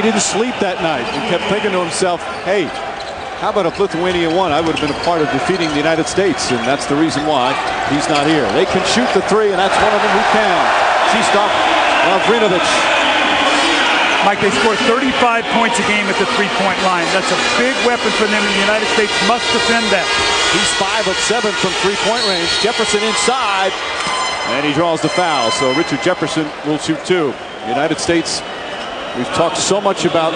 didn't sleep that night. He kept thinking to himself, hey, how about if Lithuania won? I would have been a part of defeating the United States, and that's the reason why he's not here. They can shoot the three, and that's one of them who can. Krzysztof Lavrinovic. Mike, they score 35 points a game at the three-point line. That's a big weapon for them, and the United States must defend that. He's 5 of 7 from three-point range. Jefferson inside, and he draws the foul. So Richard Jefferson will shoot 2. The United States, we've talked so much about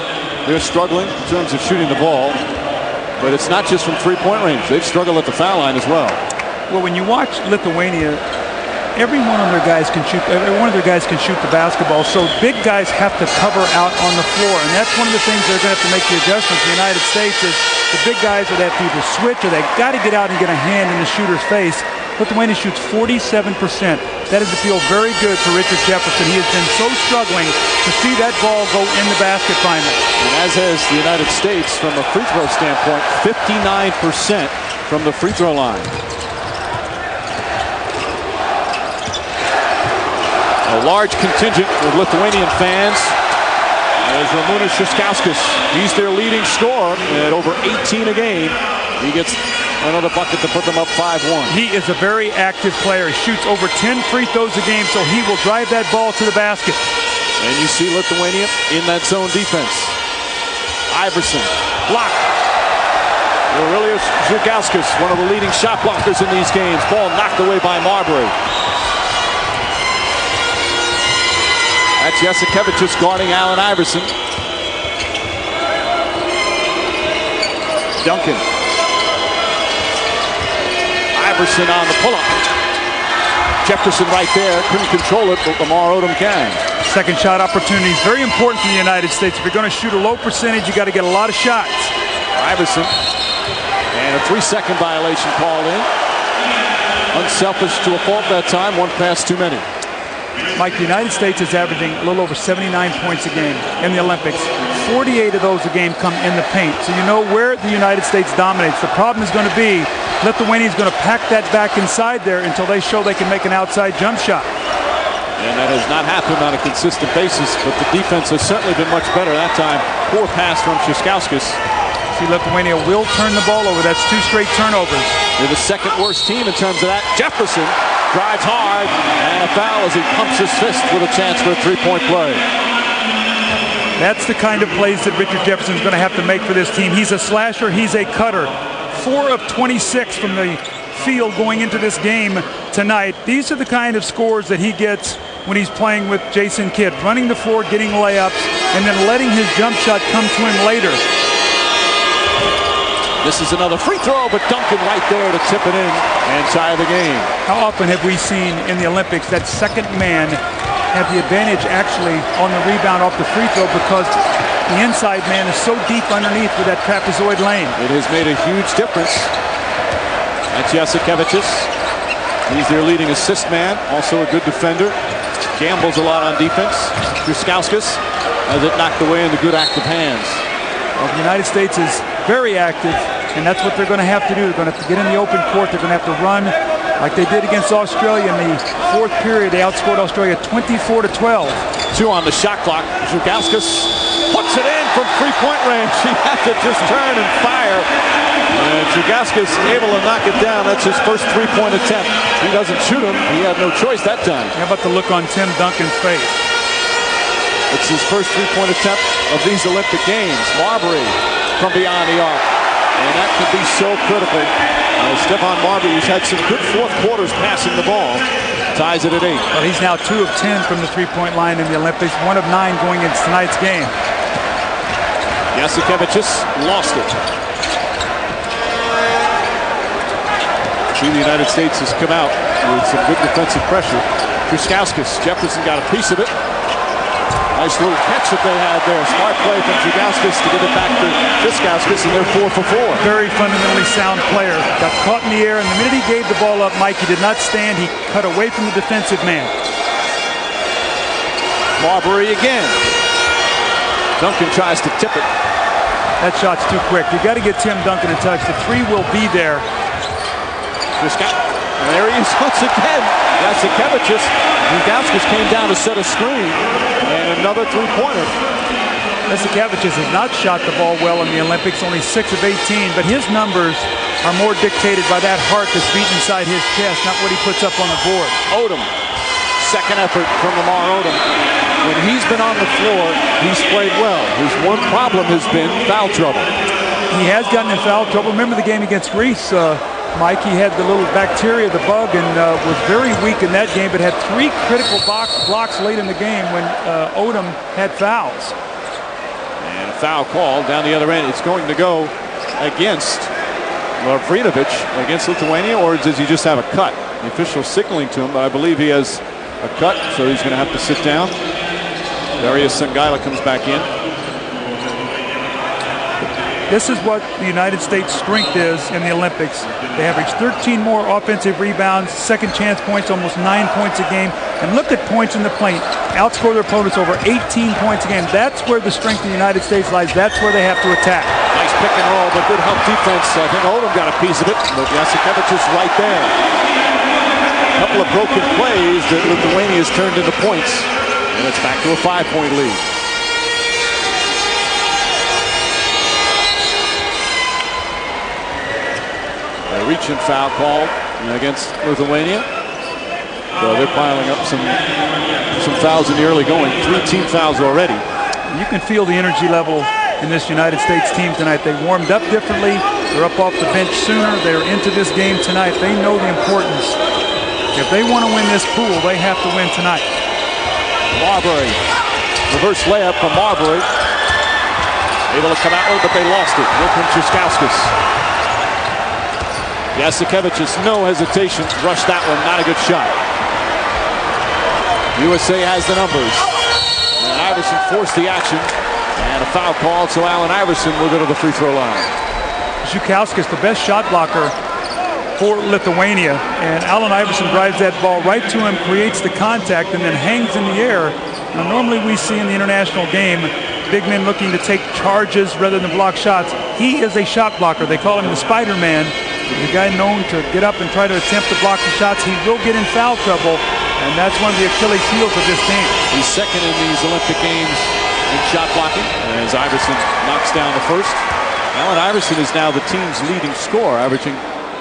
they're struggling in terms of shooting the ball. But it's not just from three-point range. They've struggled at the foul line as well. Well, when you watch Lithuania, every one of their guys can shoot. Every one of their guys can shoot the basketball. So big guys have to cover out on the floor, and that's one of the things they're going to have to make the adjustments. The United States is the big guys would have to either switch or they got to get out and get a hand in the shooter's face. Lithuania shoots 47%. That is to feel very good for Richard Jefferson. He has been so struggling to see that ball go in the basket finally. And as has the United States from a free throw standpoint, 59% from the free throw line. A large contingent of Lithuanian fans. As Ramūnas Šuškauskas, he's their leading scorer at over 18 a game. He gets another bucket to put them up 5-1. He is a very active player. He shoots over 10 free throws a game, so he will drive that ball to the basket. And you see Lithuania in that zone defense. Iverson, blocked. Aurelius Žukauskas, one of the leading shot blockers in these games. Ball knocked away by Marbury. That's Jasikevičius guarding Allen Iverson. Duncan. Iverson on the pull-up. Jefferson right there. Couldn't control it, but Lamar Odom can. Second shot opportunity is very important for the United States. If you're going to shoot a low percentage, you got to get a lot of shots. Iverson. And a 3-second violation called in. Unselfish to a fault that time. One pass too many. Mike, the United States is averaging a little over 79 points a game in the Olympics. 48 of those a game come in the paint. So you know where the United States dominates. The problem is going to be Lithuania is going to pack that back inside there until they show they can make an outside jump shot. And that has not happened on a consistent basis, but the defense has certainly been much better that time. Poor pass from Šuškauskas. See, Lithuania will turn the ball over. That's 2 straight turnovers. They're the second worst team in terms of that. Jefferson drives hard, and a foul as he pumps his fist with a chance for a three-point play. That's the kind of plays that Richard Jefferson is going to have to make for this team. He's a slasher. He's a cutter. 4 of 26 from the field going into this game tonight. These are the kind of scores that he gets when he's playing with Jason Kidd. Running the floor, getting layups, and then letting his jump shot come to him later. This is another free throw, but Duncan right there to tip it in and tie the game. How often have we seen in the Olympics that second man have the advantage actually on the rebound off the free throw because the inside man is so deep underneath with that trapezoid lane? It has made a huge difference. That's Jasikevičius. He's their leading assist man, also a good defender. Gambles a lot on defense. Šuškauskas has it knocked away in the good active hands. Well, the United States is very active, and that's what they're going to have to do. They're going to have to get in the open court. They're going to have to run like they did against Australia in the fourth period. They outscored Australia 24-12. 2 on the shot clock. Žukauskas puts it in from three-point range. He had to just turn and fire. And Žukauskas able to knock it down. That's his first three-point attempt. He doesn't shoot him. He had no choice that time. How about the look on Tim Duncan's face? It's his first three-point attempt of these Olympic Games. Marbury from beyond the arc. And that could be so critical. Stephon Marbury, who's had some good fourth quarters passing the ball, ties it at 8. Well, he's now 2 of 10 from the three-point line in the Olympics, 1 of 9 going into tonight's game. Jasikevičius lost it. See, the United States has come out with some good defensive pressure. Šuškauskas, Jefferson got a piece of it. Nice little catch that they had there. Smart play from Žukauskas to give it back to Šuškauskas, and they're 4 for 4. Very fundamentally sound player. Got caught in the air, and the minute he gave the ball up, Mike, he did not stand. He cut away from the defensive man. Marbury again. Duncan tries to tip it. That shot's too quick. You got to get Tim Duncan a touch. The 3 will be there. And there he is once again. Jasikevičius. Žukauskas came down to set a screen. And another three-pointer. Jasikevičius has not shot the ball well in the Olympics, only 6 of 18, but his numbers are more dictated by that heart that's beating inside his chest, not what he puts up on the board. Odom, second effort from Lamar Odom. When he's been on the floor, he's played well. His one problem has been foul trouble. He has gotten in foul trouble. Remember the game against Greece, Mike? He had the little bacteria, the bug, and was very weak in that game, but had 3 critical blocks late in the game when Odom had fouls. And a foul call down the other end. It's going to go against Lavrinovic, against Lithuania, or does he just have a cut? The official signaling to him, but I believe he has a cut, so he's going to have to sit down. Darius Sangaila comes back in. This is what the United States' strength is in the Olympics. They average 13 more offensive rebounds, second chance points, almost 9 points a game. And look at points in the paint. Outscore their opponents over 18 points a game. That's where the strength of the United States lies. That's where they have to attack. Nice pick and roll, but good help defense. I think Odom got a piece of it, but Jasikevičius is right there. A couple of broken plays that Lithuania has turned into points. And it's back to a 5-point lead. A reach and foul call against Lithuania. So they're piling up some fouls in the early going. 3 team fouls already. You can feel the energy level in this United States team tonight. They warmed up differently. They're up off the bench sooner. They're into this game tonight. They know the importance. If they want to win this pool, they have to win tonight. Marbury, reverse layup from Marbury. Able to come out with, but they lost it. Wilfred Tchaikovskis. Jasikevičius, no hesitation, rushed that one, not a good shot. USA has the numbers. And Iverson forced the action, and a foul called, so Allen Iverson will go to the free throw line. Tchaikovskis, the best shot blocker for Lithuania, and Allen Iverson drives that ball right to him, creates the contact, and then hangs in the air. Now, normally we see in the international game big men looking to take charges rather than block shots. He is a shot blocker. They call him the Spider-Man. He's a guy known to get up and try to attempt to block the shots. He will get in foul trouble, and that's one of the Achilles heels of this team. He's second in these Olympic Games in shot blocking, as Iverson knocks down the first. Allen Iverson is now the team's leading scorer, averaging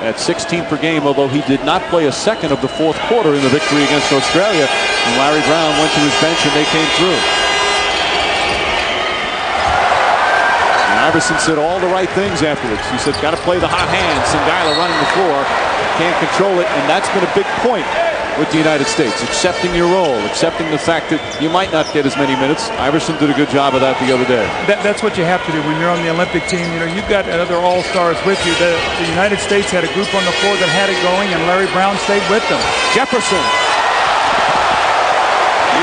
at 16 per game, although he did not play a second of the fourth quarter in the victory against Australia. And Larry Brown went to his bench, and they came through. Iverson said all the right things afterwards. He said, got to play the hot hand. Sangaila running the floor. Can't control it. And that's been a big point with the United States. Accepting your role. Accepting the fact that you might not get as many minutes. Iverson did a good job of that the other day. That's what you have to do when you're on the Olympic team. You know, you've got other all-stars with you. The United States had a group on the floor that had it going, and Larry Brown stayed with them. Jefferson.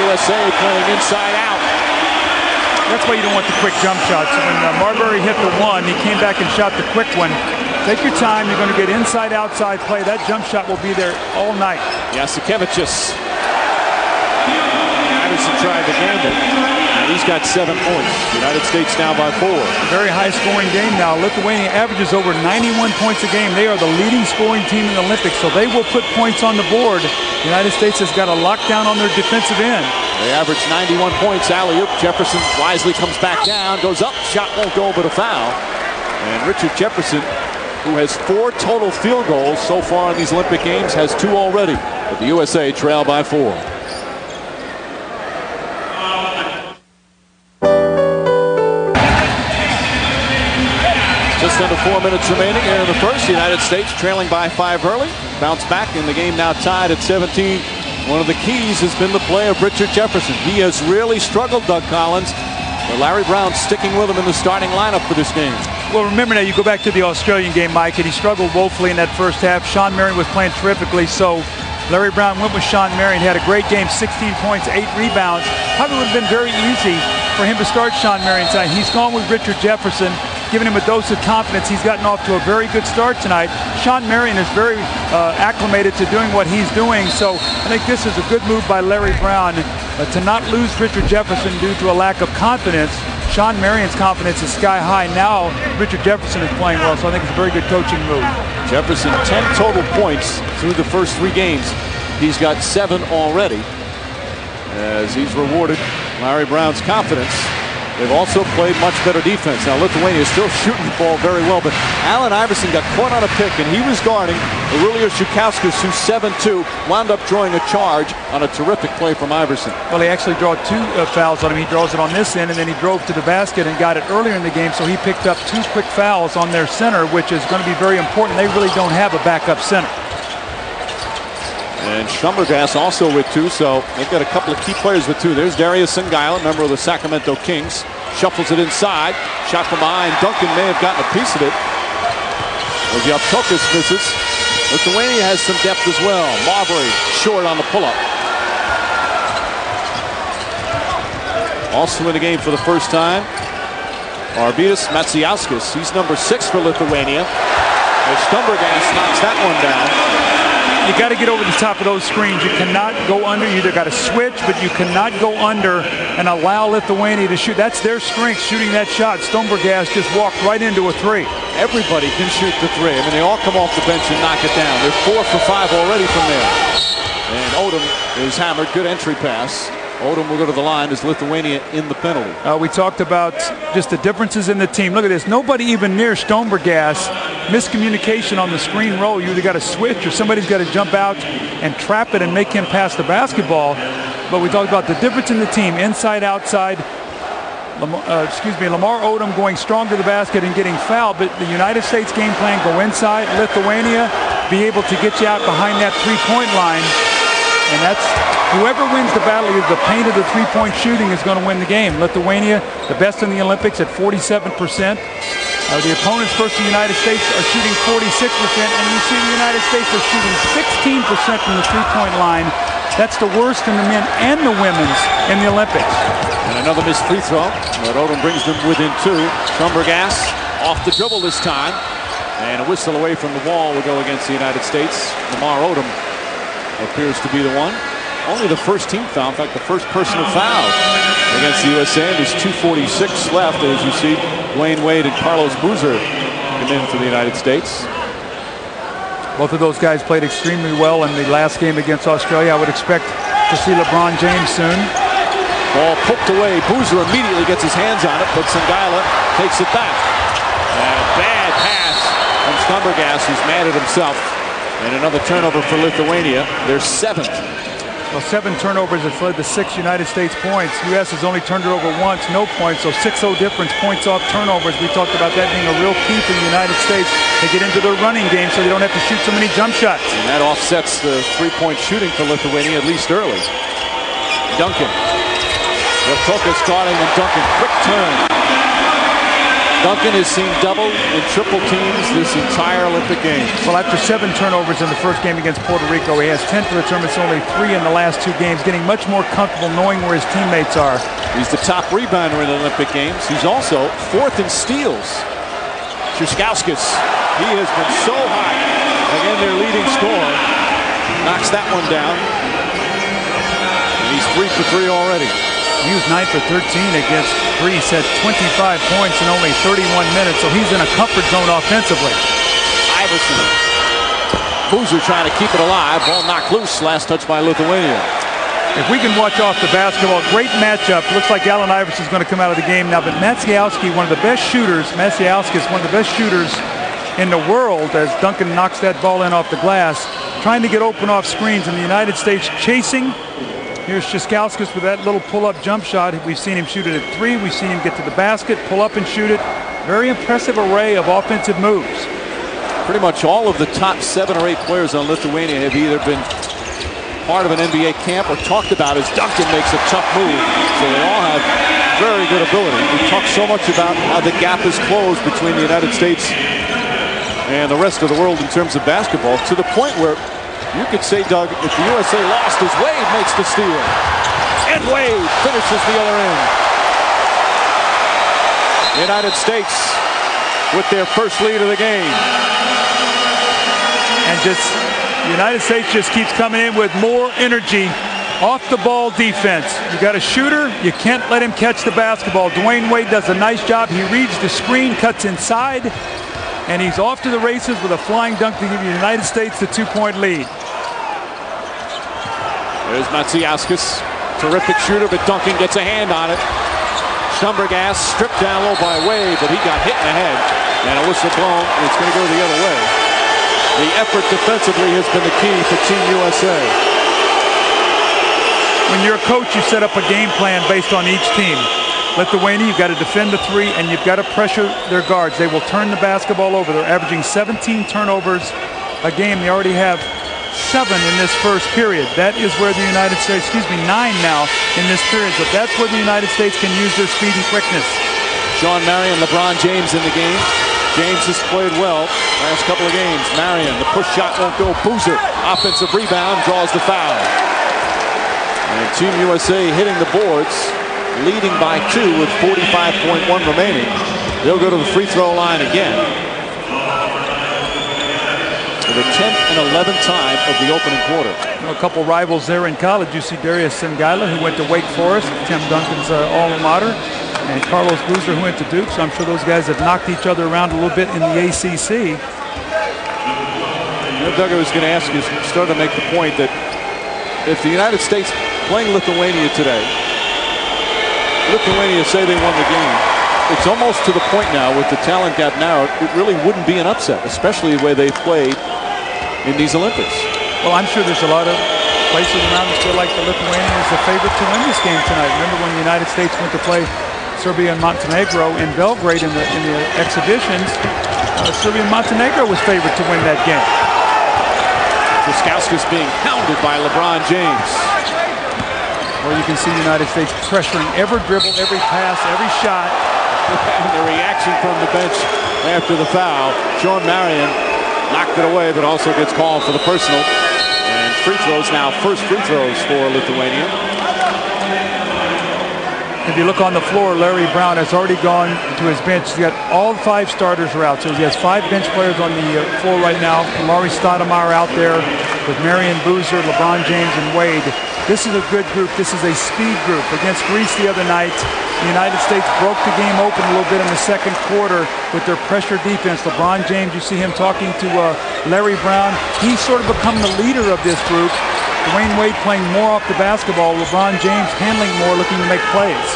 USA playing inside out. That's why you don't want the quick jump shots. When Marbury hit the one, he came back and shot the quick one. Take your time. You're going to get inside-outside play. That jump shot will be there all night. Jasikevičius. Iverson tried to game it. And he's got 7 points. United States down by 4. A very high-scoring game now. Lithuania averages over 91 points a game. They are the leading scoring team in the Olympics, so they will put points on the board. The United States has got a lockdown on their defensive end. They average 91 points. Alley-oop. Jefferson wisely comes back down, goes up, shot won't go, but a foul. And Richard Jefferson, who has 4 total field goals so far in these Olympic Games, has 2 already. But the USA trail by 4. Just under 4 minutes remaining here in the first. The United States trailing by 5 early. Bounce back, and the game now tied at 17. One of the keys has been the play of Richard Jefferson. He has really struggled, Doug Collins, but Larry Brown sticking with him in the starting lineup for this game. Well, remember now, you go back to the Australian game, Mike, and he struggled woefully in that first half. Sean Marion was playing terrifically, so Larry Brown went with Sean Marion. He had a great game, 16 points, 8 rebounds. Probably would have been very easy for him to start Sean Marion tonight. He's gone with Richard Jefferson, giving him a dose of confidence. He's gotten off to a very good start tonight. Sean Marion is very acclimated to doing what he's doing, so I think this is a good move by Larry Brown to not lose Richard Jefferson due to a lack of confidence. Sean Marion's confidence is sky high. Now Richard Jefferson is playing well, so I think it's a very good coaching move. Jefferson, 10 total points through the first 3 games. He's got 7 already as he's rewarded Larry Brown's confidence. They've also played much better defense. Now Lithuania is still shooting the ball very well, but Allen Iverson got caught on a pick, and he was guarding Aurelio Shikauskas, who's 7'2", wound up drawing a charge on a terrific play from Iverson. Well, he actually drew 2 fouls on him. He draws it on this end, and then he drove to the basket and got it earlier in the game, so he picked up 2 quick fouls on their center, which is going to be very important. They really don't have a backup center. And Stumbergas also with 2, so they've got a couple of key players with 2. There's Darius Sangaila, member of the Sacramento Kings. Shuffles it inside. Shot from behind. Duncan may have gotten a piece of it. As Yaptokas misses. Lithuania has some depth as well. Marbury short on the pull-up. Also in the game for the first time, Arvydas Macijauskas. He's number 6 for Lithuania. As Stumbergas knocks that one down. You got to get over the top of those screens. You cannot go under. You either got to switch, but you cannot go under and allow Lithuania to shoot. That's their strength, shooting that shot. Stumbergas just walked right into a 3. Everybody can shoot the 3. I mean, they all come off the bench and knock it down. They're 4 for 5 already from there. And Odom is hammered. Good entry pass. Odom will go to the line as Lithuania in the penalty. We talked about just the differences in the team. Look at this. Nobody even near Stumbergas. Miscommunication on the screen roll. You either got to switch or somebody's got to jump out and trap it and make him pass the basketball. But we talked about the difference in the team, inside, outside. Lamar Odom going strong to the basket and getting fouled. But the United States game plan, go inside. Lithuania be able to get you out behind that 3-point line. And that's whoever wins the battle of the paint of the 3-point shooting is going to win the game. Lithuania, the best in the Olympics at 47%. The opponents versus the United States are shooting 46%, and you see the United States are shooting 16% from the 3-point line. That's the worst in the men and the women's in the Olympics. And another missed free throw, but Odom brings them within 2. Stumbergas off the dribble this time, and a whistle away from the ball will go against the United States. Lamar Odom appears to be the one. Only the first team foul, in fact, the first personal foul against the USA. And there's 2:46 left, as you see Dwayne Wade and Carlos Boozer come in for the United States. Both of those guys played extremely well in the last game against Australia. I would expect to see LeBron James soon. Ball poked away. Boozer immediately gets his hands on it, but Sangaila takes it back. And a bad pass from Stumbergas, who's mad at himself. And another turnover for Lithuania, their 7th. Well, 7 turnovers has led to 6 United States points. U.S. has only turned it over once, no points, so 6-0 difference, points off turnovers. We talked about that being a real key for the United States to get into their running game so they don't have to shoot so many jump shots. And that offsets the 3-point shooting for Lithuania, at least early. Duncan. Yaptokas guarding, and Duncan, quick turn. Duncan has seen double and triple teams this entire Olympic Games. Well, after 7 turnovers in the first game against Puerto Rico, he has 10 for the tournament, only 3 in the last 2 games, getting much more comfortable knowing where his teammates are. He's the top rebounder in the Olympic Games. He's also 4th in steals. Shikauskas, he has been so hot. Again, their leading scorer knocks that one down. And he's 3 for 3 already. He was 9 for 13 against Greece, had 25 points in only 31 minutes, so he's in a comfort zone offensively. Iverson. Boozer trying to keep it alive. Ball knocked loose. Last touch by Lithuania. If we can watch off the basketball, great matchup. Looks like Allen Iverson is going to come out of the game now, but Macijauskas, one of the best shooters, one of the best shooters in the world, as Duncan knocks that ball in off the glass, trying to get open off screens, and the United States chasing. Here's Shikauskas with that little pull-up jump shot. We've seen him shoot it at 3. We've seen him get to the basket, pull up and shoot it. Very impressive array of offensive moves. Pretty much all of the top 7 or 8 players on Lithuania have either been part of an NBA camp or talked about as Duncan makes a tough move. So they all have very good ability. We talk so much about how the gap is closed between the United States and the rest of the world in terms of basketball, to the point where you could say, Doug, if the USA lost, as Wade makes the steal. And Wade finishes the other end. The United States with their first lead of the game. And the United States just keeps coming in with more energy. Off the ball defense. You got a shooter, you can't let him catch the basketball. Dwayne Wade does a nice job. He reads the screen, cuts inside, and he's off to the races with a flying dunk to give the United States the 2-point lead. There's Macijauskas, terrific shooter, but Duncan gets a hand on it. Stumbergas stripped down low by Wade, but he got hit in the head. And a whistle blown, and it's going to go the other way. The effort defensively has been the key for Team USA. When you're a coach, you set up a game plan based on each team. Lithuania, you've got to defend the three, and you've got to pressure their guards. They will turn the basketball over. They're averaging 17 turnovers a game. They already have 7 in this first period. That is where the United States, 9 now in this period. So that's where the United States can use their speed and quickness. Sean Marion, LeBron James in the game. James has played well last couple of games. Marion, the push shot won't go. Boozer, offensive rebound, draws the foul. And Team USA hitting the boards, leading by 2 with 45.1 remaining. They'll go to the free throw line again. For the 10th and 11th time of the opening quarter. A couple rivals there in college. You see Darius Sengaila, who went to Wake Forest, Tim Duncan's alma mater, and Carlos Boozer, who went to Duke. So I'm sure those guys have knocked each other around a little bit in the ACC. Doug, I was going to ask you, started to make the point that if the United States playing Lithuania today, Lithuania say they won the game, it's almost to the point now with the talent gap narrowed, it really wouldn't be an upset, especially the way they played in these Olympics. Well, I'm sure there's a lot of places around that feel like the Lithuania is the favorite to win this game tonight. Remember when the United States went to play Serbia and Montenegro in Belgrade in the exhibitions, Serbia and Montenegro was favored to win that game. Guskowskis being hounded by LeBron James. Well, you can see the United States pressuring every dribble, every pass, every shot. And the reaction from the bench after the foul. Sean Marion knocked it away, but also gets called for the personal. And free throws now, first free throws for Lithuania. If you look on the floor, Larry Brown has already gone to his bench. He's got all 5 starters are out. So he has 5 bench players on the floor right now. Laurie Stoudemire out there with Marion Boozer, LeBron James, and Wade. This is a good group. This is a speed group. Against Greece the other night, the United States broke the game open a little bit in the second quarter with their pressure defense. LeBron James, you see him talking to Larry Brown. He's sort of become the leader of this group. Dwayne Wade playing more off the basketball. LeBron James handling more, looking to make plays.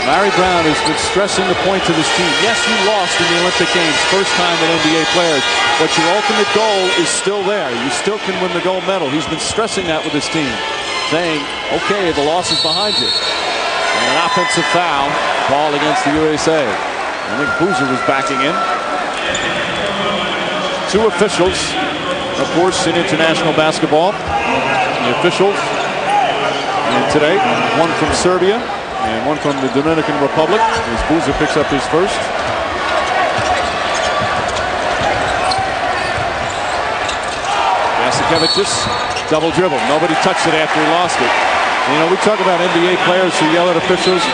Larry Brown has been stressing the point to this team. Yes, you lost in the Olympic Games, first time in NBA players, but your ultimate goal is still there. You still can win the gold medal. He's been stressing that with his team, saying, okay, the loss is behind you. And an offensive foul called against the USA. I think Boozer was backing in. 2 officials, of course, in international basketball. The officials today, one from Serbia and one from the Dominican Republic, as Boozer picks up his first. Jasikevičius, double dribble. Nobody touched it after he lost it. You know, we talk about NBA players who yell at officials.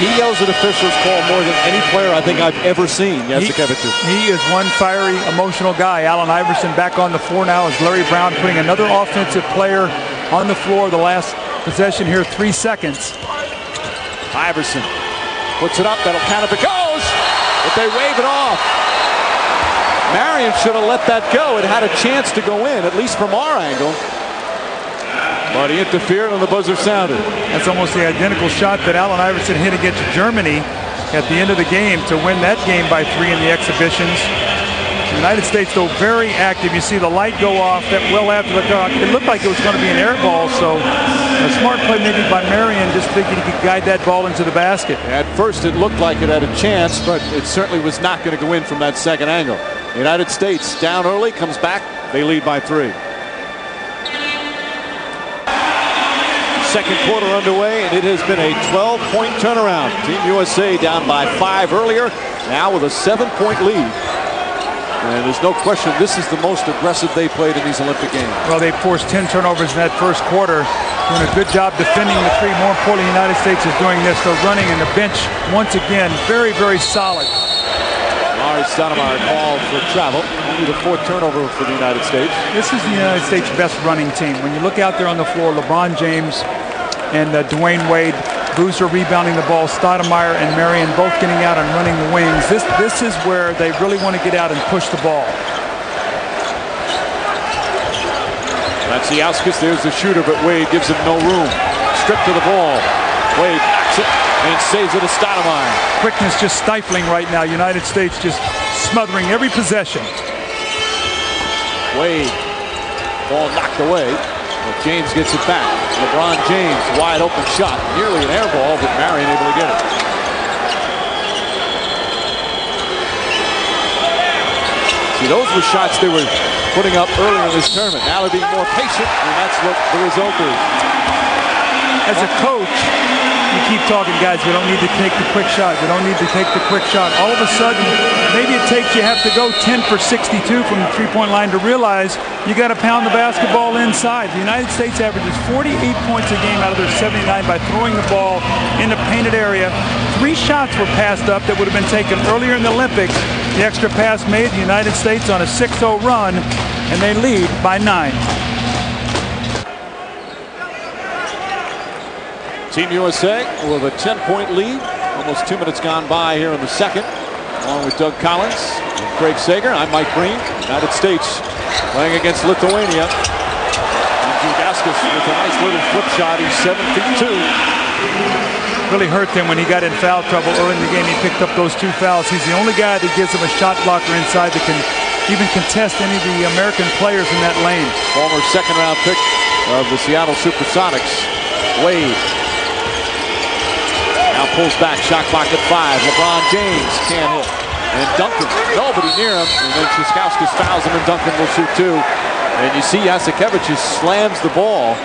He yells at officials call more than any player I think I've ever seen, Jasikevičius. He is one fiery, emotional guy. Allen Iverson back on the floor now as Larry Brown putting another offensive player on the floor. The last possession here, 3 seconds. Iverson puts it up. That'll count if it goes, but they wave it off. Marion should have let that go. It had a chance to go in, at least from our angle. But he interfered and the buzzer sounded. That's almost the identical shot that Allen Iverson hit against Germany at the end of the game to win that game by 3 in the exhibitions. The United States, though, very active. You see the light go off that well after the dunk. It looked like it was going to be an air ball, so a smart play maybe by Marion, just thinking he could guide that ball into the basket. At first it looked like it had a chance, but it certainly was not going to go in from that second angle. The United States down early, comes back, they lead by 3. Second quarter underway, and it has been a 12-point turnaround. Team USA down by 5 earlier, now with a 7-point lead. And there's no question this is the most aggressive they played in these Olympic Games. Well, they forced 10 turnovers in that first quarter. Doing a good job defending the 3. More importantly, the United States is doing this. They're running, and the bench, once again, very, very solid. Laurie Stoudemire called for travel. Only the 4th turnover for the United States. This is the United States' best running team. When you look out there on the floor, LeBron James and Dwayne Wade, Boozer rebounding the ball, Stoudemire and Marion both getting out and running the wings. This is where they really want to get out and push the ball. Ratsiauskas, there's the shooter, but Wade gives him no room. Stripped to the ball. Wade backs it. and saves it to Stoudemire. Quickness just stifling right now. United States just smothering every possession. Wade, ball knocked away, but James gets it back. LeBron James, wide open shot, nearly an air ball, but Marion able to get it. See, those were shots they were putting up earlier in this tournament. Now they're being more patient, and that's what the result is. As a coach, you keep talking, guys, we don't need to take the quick shot. We don't need to take the quick shot. All of a sudden, maybe it takes you have to go 10 for 62 from the three-point line to realize you got to pound the basketball inside. The United States averages 48 points a game out of their 79 by throwing the ball in the painted area. 3 shots were passed up that would have been taken earlier in the Olympics. The extra pass made the United States on a 6-0 run, and they lead by 9. Team USA with a 10-point lead. Almost 2 minutes gone by here in the second. Along with Doug Collins and Craig Sager, I'm Mike Green. United States playing against Lithuania. And Džiugauskas with a nice little flip shot. He's 7 feet 2. Really hurt them when he got in foul trouble early in the game. He picked up those 2 fouls. He's the only guy that gives him a shot blocker inside that can even contest any of the American players in that lane. Former second-round pick of the Seattle Supersonics, Wade. Now pulls back, shot clock at 5. LeBron James can't hit. And Duncan, nobody near him. And then Džiugauskas fouls him, and Duncan will shoot 2. And you see Jasikevičius slams the ball.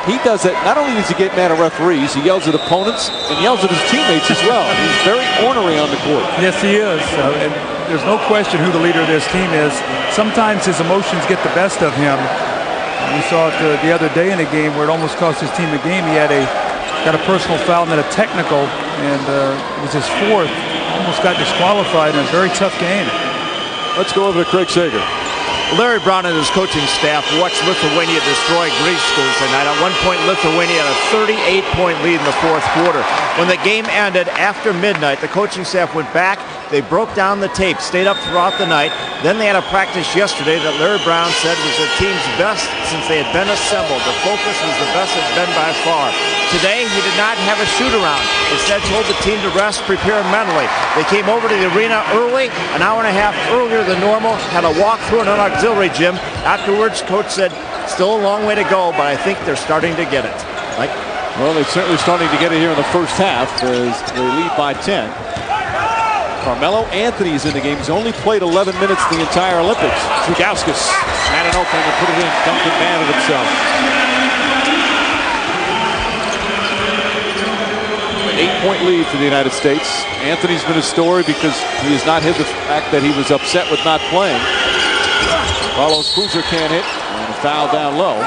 He does it, not only does he get mad at referees, he yells at opponents and yells at his teammates as well. He's very ornery on the court. Yes, he is. And there's no question who the leader of this team is. Sometimes his emotions get the best of him. We saw it the other day in a game where it almost cost his team a game. He had got a personal foul and then a technical, and it was his 4th. Almost got disqualified in a very tough game. Let's go over to Craig Sager. Larry Brown and his coaching staff watched Lithuania destroy Greece schools tonight. At one point, Lithuania had a 38-point lead in the 4th quarter. When the game ended after midnight, the coaching staff went back. They broke down the tape, stayed up throughout the night. Then they had a practice yesterday that Larry Brown said was the team's best since they had been assembled. The focus was the best it's been by far. Today, he did not have a shoot-around. Instead, told the team to rest, prepare mentally. They came over to the arena early, an hour and a half earlier than normal, had a walk-through in an auxiliary gym. Afterwards, coach said, still a long way to go, but I think they're starting to get it. Mike? Well, they're certainly starting to get it here in the first half as they lead by 10. Carmelo Anthony is in the game. He's only played 11 minutes the entire Olympics. Džiugauskas had an opening and put it in. Duncan man of himself. An 8-point lead for the United States. Anthony's been a story because he has not hid the fact that he was upset with not playing. Carlos Boozer can't hit, and a foul down low.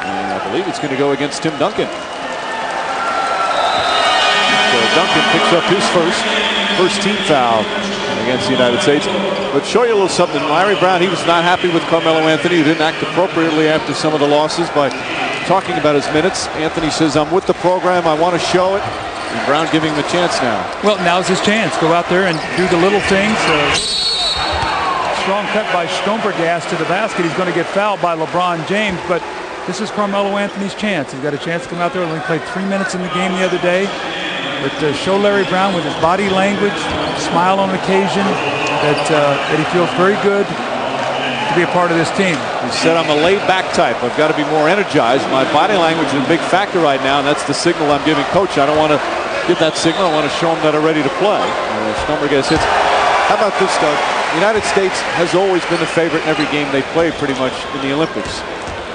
And I believe it's going to go against Tim Duncan. So Duncan picks up his first team foul against the United States. But show you a little something. Larry Brown, he was not happy with Carmelo Anthony, who didn't act appropriately after some of the losses by talking about his minutes. Anthony says, I'm with the program, I want to show it. And Brown giving him a chance now. Well, now's his chance. Go out there and do the little things. Strong cut by Stombergas to the basket. He's going to get fouled by LeBron James, but this is Carmelo Anthony's chance. He's got a chance to come out there. He only played 3 minutes in the game the other day. But show Larry Brown with his body language, smile on occasion, that he feels very good to be a part of this team. He said, I'm a laid-back type. I've got to be more energized. My body language is a big factor right now, and that's the signal I'm giving Coach. I don't want to give that signal. I want to show him that I'm ready to play. Stombergas hits. How about this, Doug? The United States has always been the favorite in every game they play pretty much in the Olympics.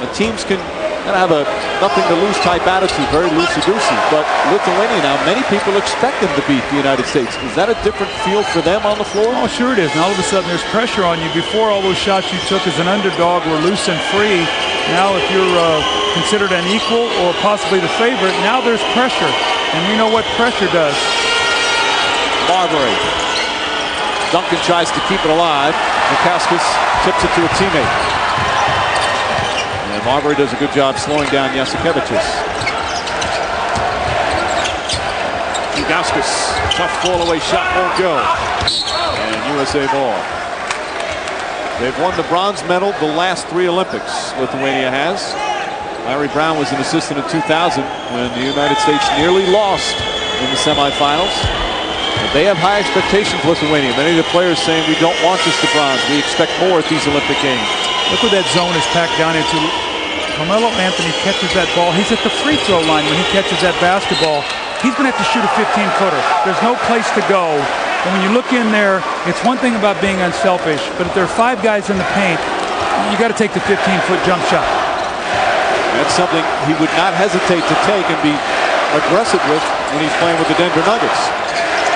The teams can have a nothing-to-lose type attitude, very loosey-goosey. But Lithuania now, many people expect them to beat the United States. Is that a different feel for them on the floor? Oh, sure it is. And all of a sudden there's pressure on you. Before, all those shots you took as an underdog were loose and free. Now if you're considered an equal or possibly the favorite, now there's pressure. And we know what pressure does. Marbury. Duncan tries to keep it alive. Džiugauskas tips it to a teammate. And Marbury does a good job slowing down Jasikevičius. Džiugauskas, tough fall-away shot, won't go. And USA ball. They've won the bronze medal the last 3 Olympics, Lithuania has. Larry Brown was an assistant in 2000 when the United States nearly lost in the semifinals. But they have high expectations for Lithuania. Many of the players saying we don't want just the bronze. We expect more at these Olympic Games. Look what that zone is packed down into. Carmelo Anthony catches that ball. He's at the free throw line when he catches that basketball. He's going to have to shoot a 15-footer. There's no place to go. And when you look in there, it's one thing about being unselfish, but if there are 5 guys in the paint, you got to take the 15-foot jump shot. That's something he would not hesitate to take and be aggressive with when he's playing with the Denver Nuggets.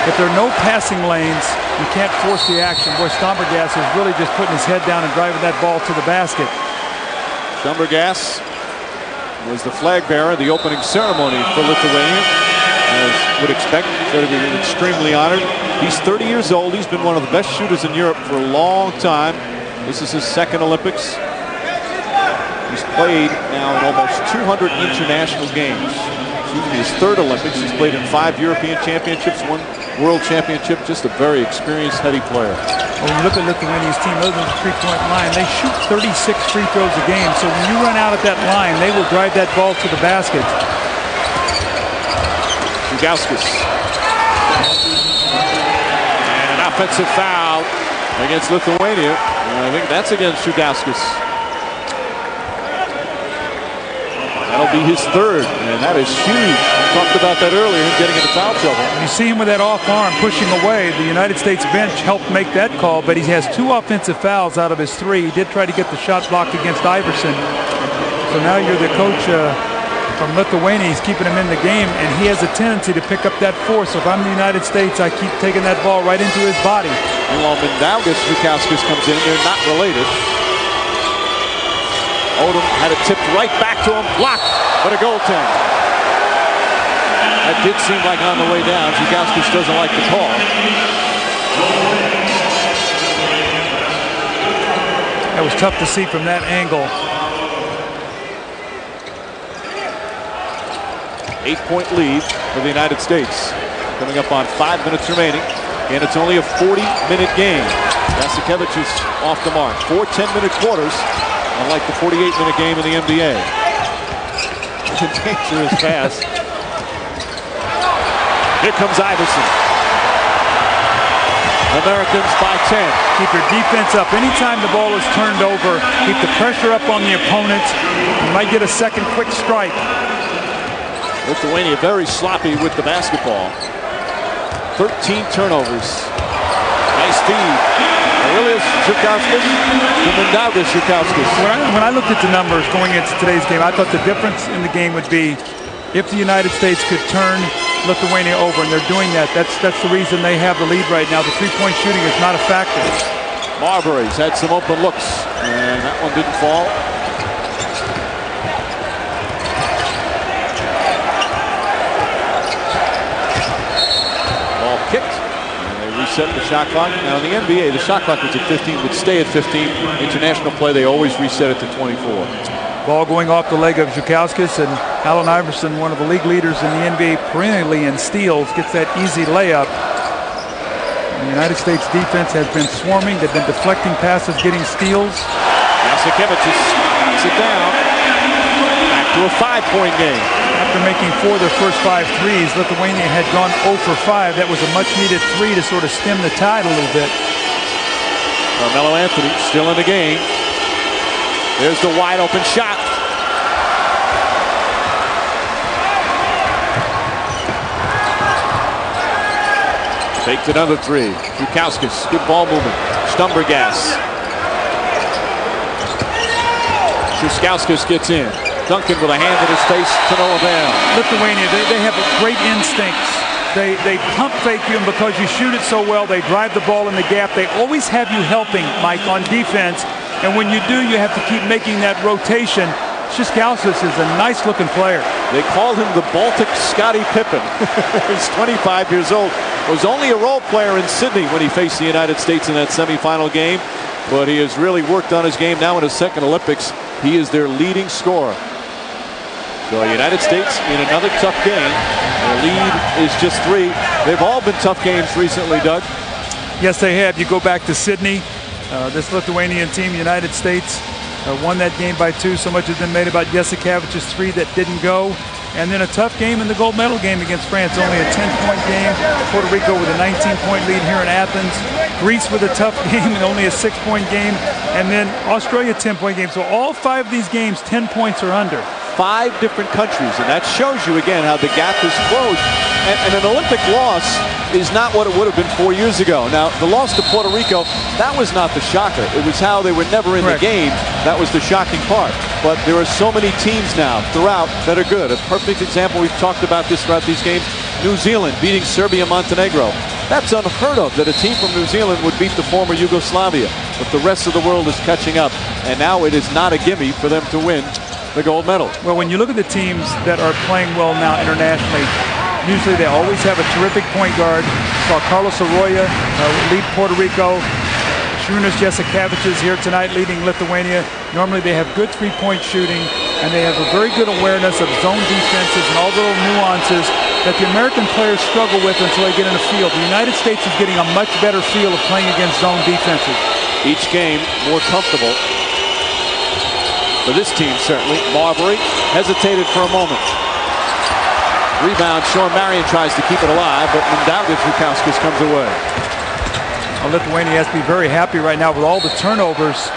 If there are no passing lanes, you can't force the action. Boy, Stombergas is really just putting his head down and driving that ball to the basket. Stombergas was the flag bearer at the opening ceremony for Lithuania. As would expect, should have been extremely honored. He's 30 years old. He's been one of the best shooters in Europe for a long time. This is his second Olympics. He's played now in almost 200 international games. His third Olympics. He's played in 5 European championships, 1 world championship. Just a very experienced, heady player. When you look at Lithuania's team, other than the three-point line, they shoot 36 free throws a game. So when you run out at that line, they will drive that ball to the basket. Jugauskas. And an offensive foul against Lithuania. And I think that's against Jugauskas. That'll be his 3rd, and that is huge. We talked about that earlier, him getting into foul trouble. You see him with that off arm pushing away. The United States bench helped make that call, but he has 2 offensive fouls out of his 3. He did try to get the shot blocked against Iverson. So now you're the coach from Lithuania. He's keeping him in the game, and he has a tendency to pick up that force. So if I'm the United States, I keep taking that ball right into his body. Meanwhile, Mindaugas, Jugauskas comes in. They're not related. Odom had it tipped right back to him. Blocked, but a goaltend. That did seem like on the way down. Jugauskas doesn't like the call. That was tough to see from that angle. 8-point lead for the United States. Coming up on 5 minutes remaining. And it's only a 40-minute game. Jasikevic is off the mark. 4 10-minute quarters. Unlike the 48-minute game in the NBA. Dangerous pass. Here comes Iverson. Americans by 10. Keep your defense up. Anytime the ball is turned over, keep the pressure up on the opponent. You might get a second quick strike. Lithuania very sloppy with the basketball. 13 turnovers. Nice feed. Elias Jugauskas to Mindaugas Jugauskas. When I looked at the numbers going into today's game, I thought the difference in the game would be if the United States could turn Lithuania over, and they're doing that. That's the reason they have the lead right now. The three-point shooting is not a factor. Marbury's had some open looks, and that one didn't fall. Ball kicked. Reset the shot clock. Now in the NBA, the shot clock was at 15, would stay at 15. International play, they always reset it to 24. Ball going off the leg of Jugauskas, and Allen Iverson, one of the league leaders in the NBA perennially in steals, gets that easy layup. And the United States defense has been swarming. They've been deflecting passes, getting steals. Jasikevic knocks it down. Back to a 5-point game. After making 4 of their first 5 threes, Lithuania had gone 0 for 5. That was a much-needed 3 to sort of stem the tide a little bit. Carmelo Anthony still in the game. There's the wide-open shot. Takes another 3. Jugauskas, good ball movement. Stombergas. Jugauskas gets in. Duncan with a hand in his face to no avail. Lithuania, they have great instincts. They pump fake you, and because you shoot it so well, they drive the ball in the gap. They always have you helping, Mike, on defense. And when you do, you have to keep making that rotation. Jugauskas is a nice-looking player. They called him the Baltic Scottie Pippen. He's 25 years old. Was only a role player in Sydney when he faced the United States in that semifinal game. But he has really worked on his game now in his second Olympics. He is their leading scorer. So the United States in another tough game. Their lead is just 3. They've all been tough games recently, Doug. Yes, they have. You go back to Sydney. This Lithuanian team, United States, won that game by 2. So much has been made about Jasikevich's 3 that didn't go. And then a tough game in the gold medal game against France, only a 10-point game. Puerto Rico with a 19-point lead here in Athens. Greece with a tough game and only a 6-point game. And then Australia, 10-point game. So all 5 of these games, 10 points or under. 5 different countries, and that shows you again how the gap is closed. And an Olympic loss is not what it would have been 4 years ago. Now, the loss to Puerto Rico, that was not the shocker. It was how they were never in the game. That was the shocking part. But there are so many teams now throughout that are good. A perfect example, we've talked about this throughout these games, New Zealand beating Serbia and Montenegro. That's unheard of, that a team from New Zealand would beat the former Yugoslavia. But the rest of the world is catching up, and now it is not a gimme for them to win the gold medal. Well, when you look at the teams that are playing well now internationally, usually they always have a terrific point guard. Carlos Arroyo lead Puerto Rico. Šarūnas Jasikevičius here tonight leading Lithuania. Normally they have good three-point shooting, and they have a very good awareness of zone defenses and all the little nuances that the American players struggle with until they get in the field. The United States is getting a much better feel of playing against zone defenses. Each game more comfortable for this team, certainly. Marbury hesitated for a moment. Rebound, Sean Marion tries to keep it alive, but Mindaugas Žukauskas comes away. Well, Lithuania has to be very happy right now with all the turnovers.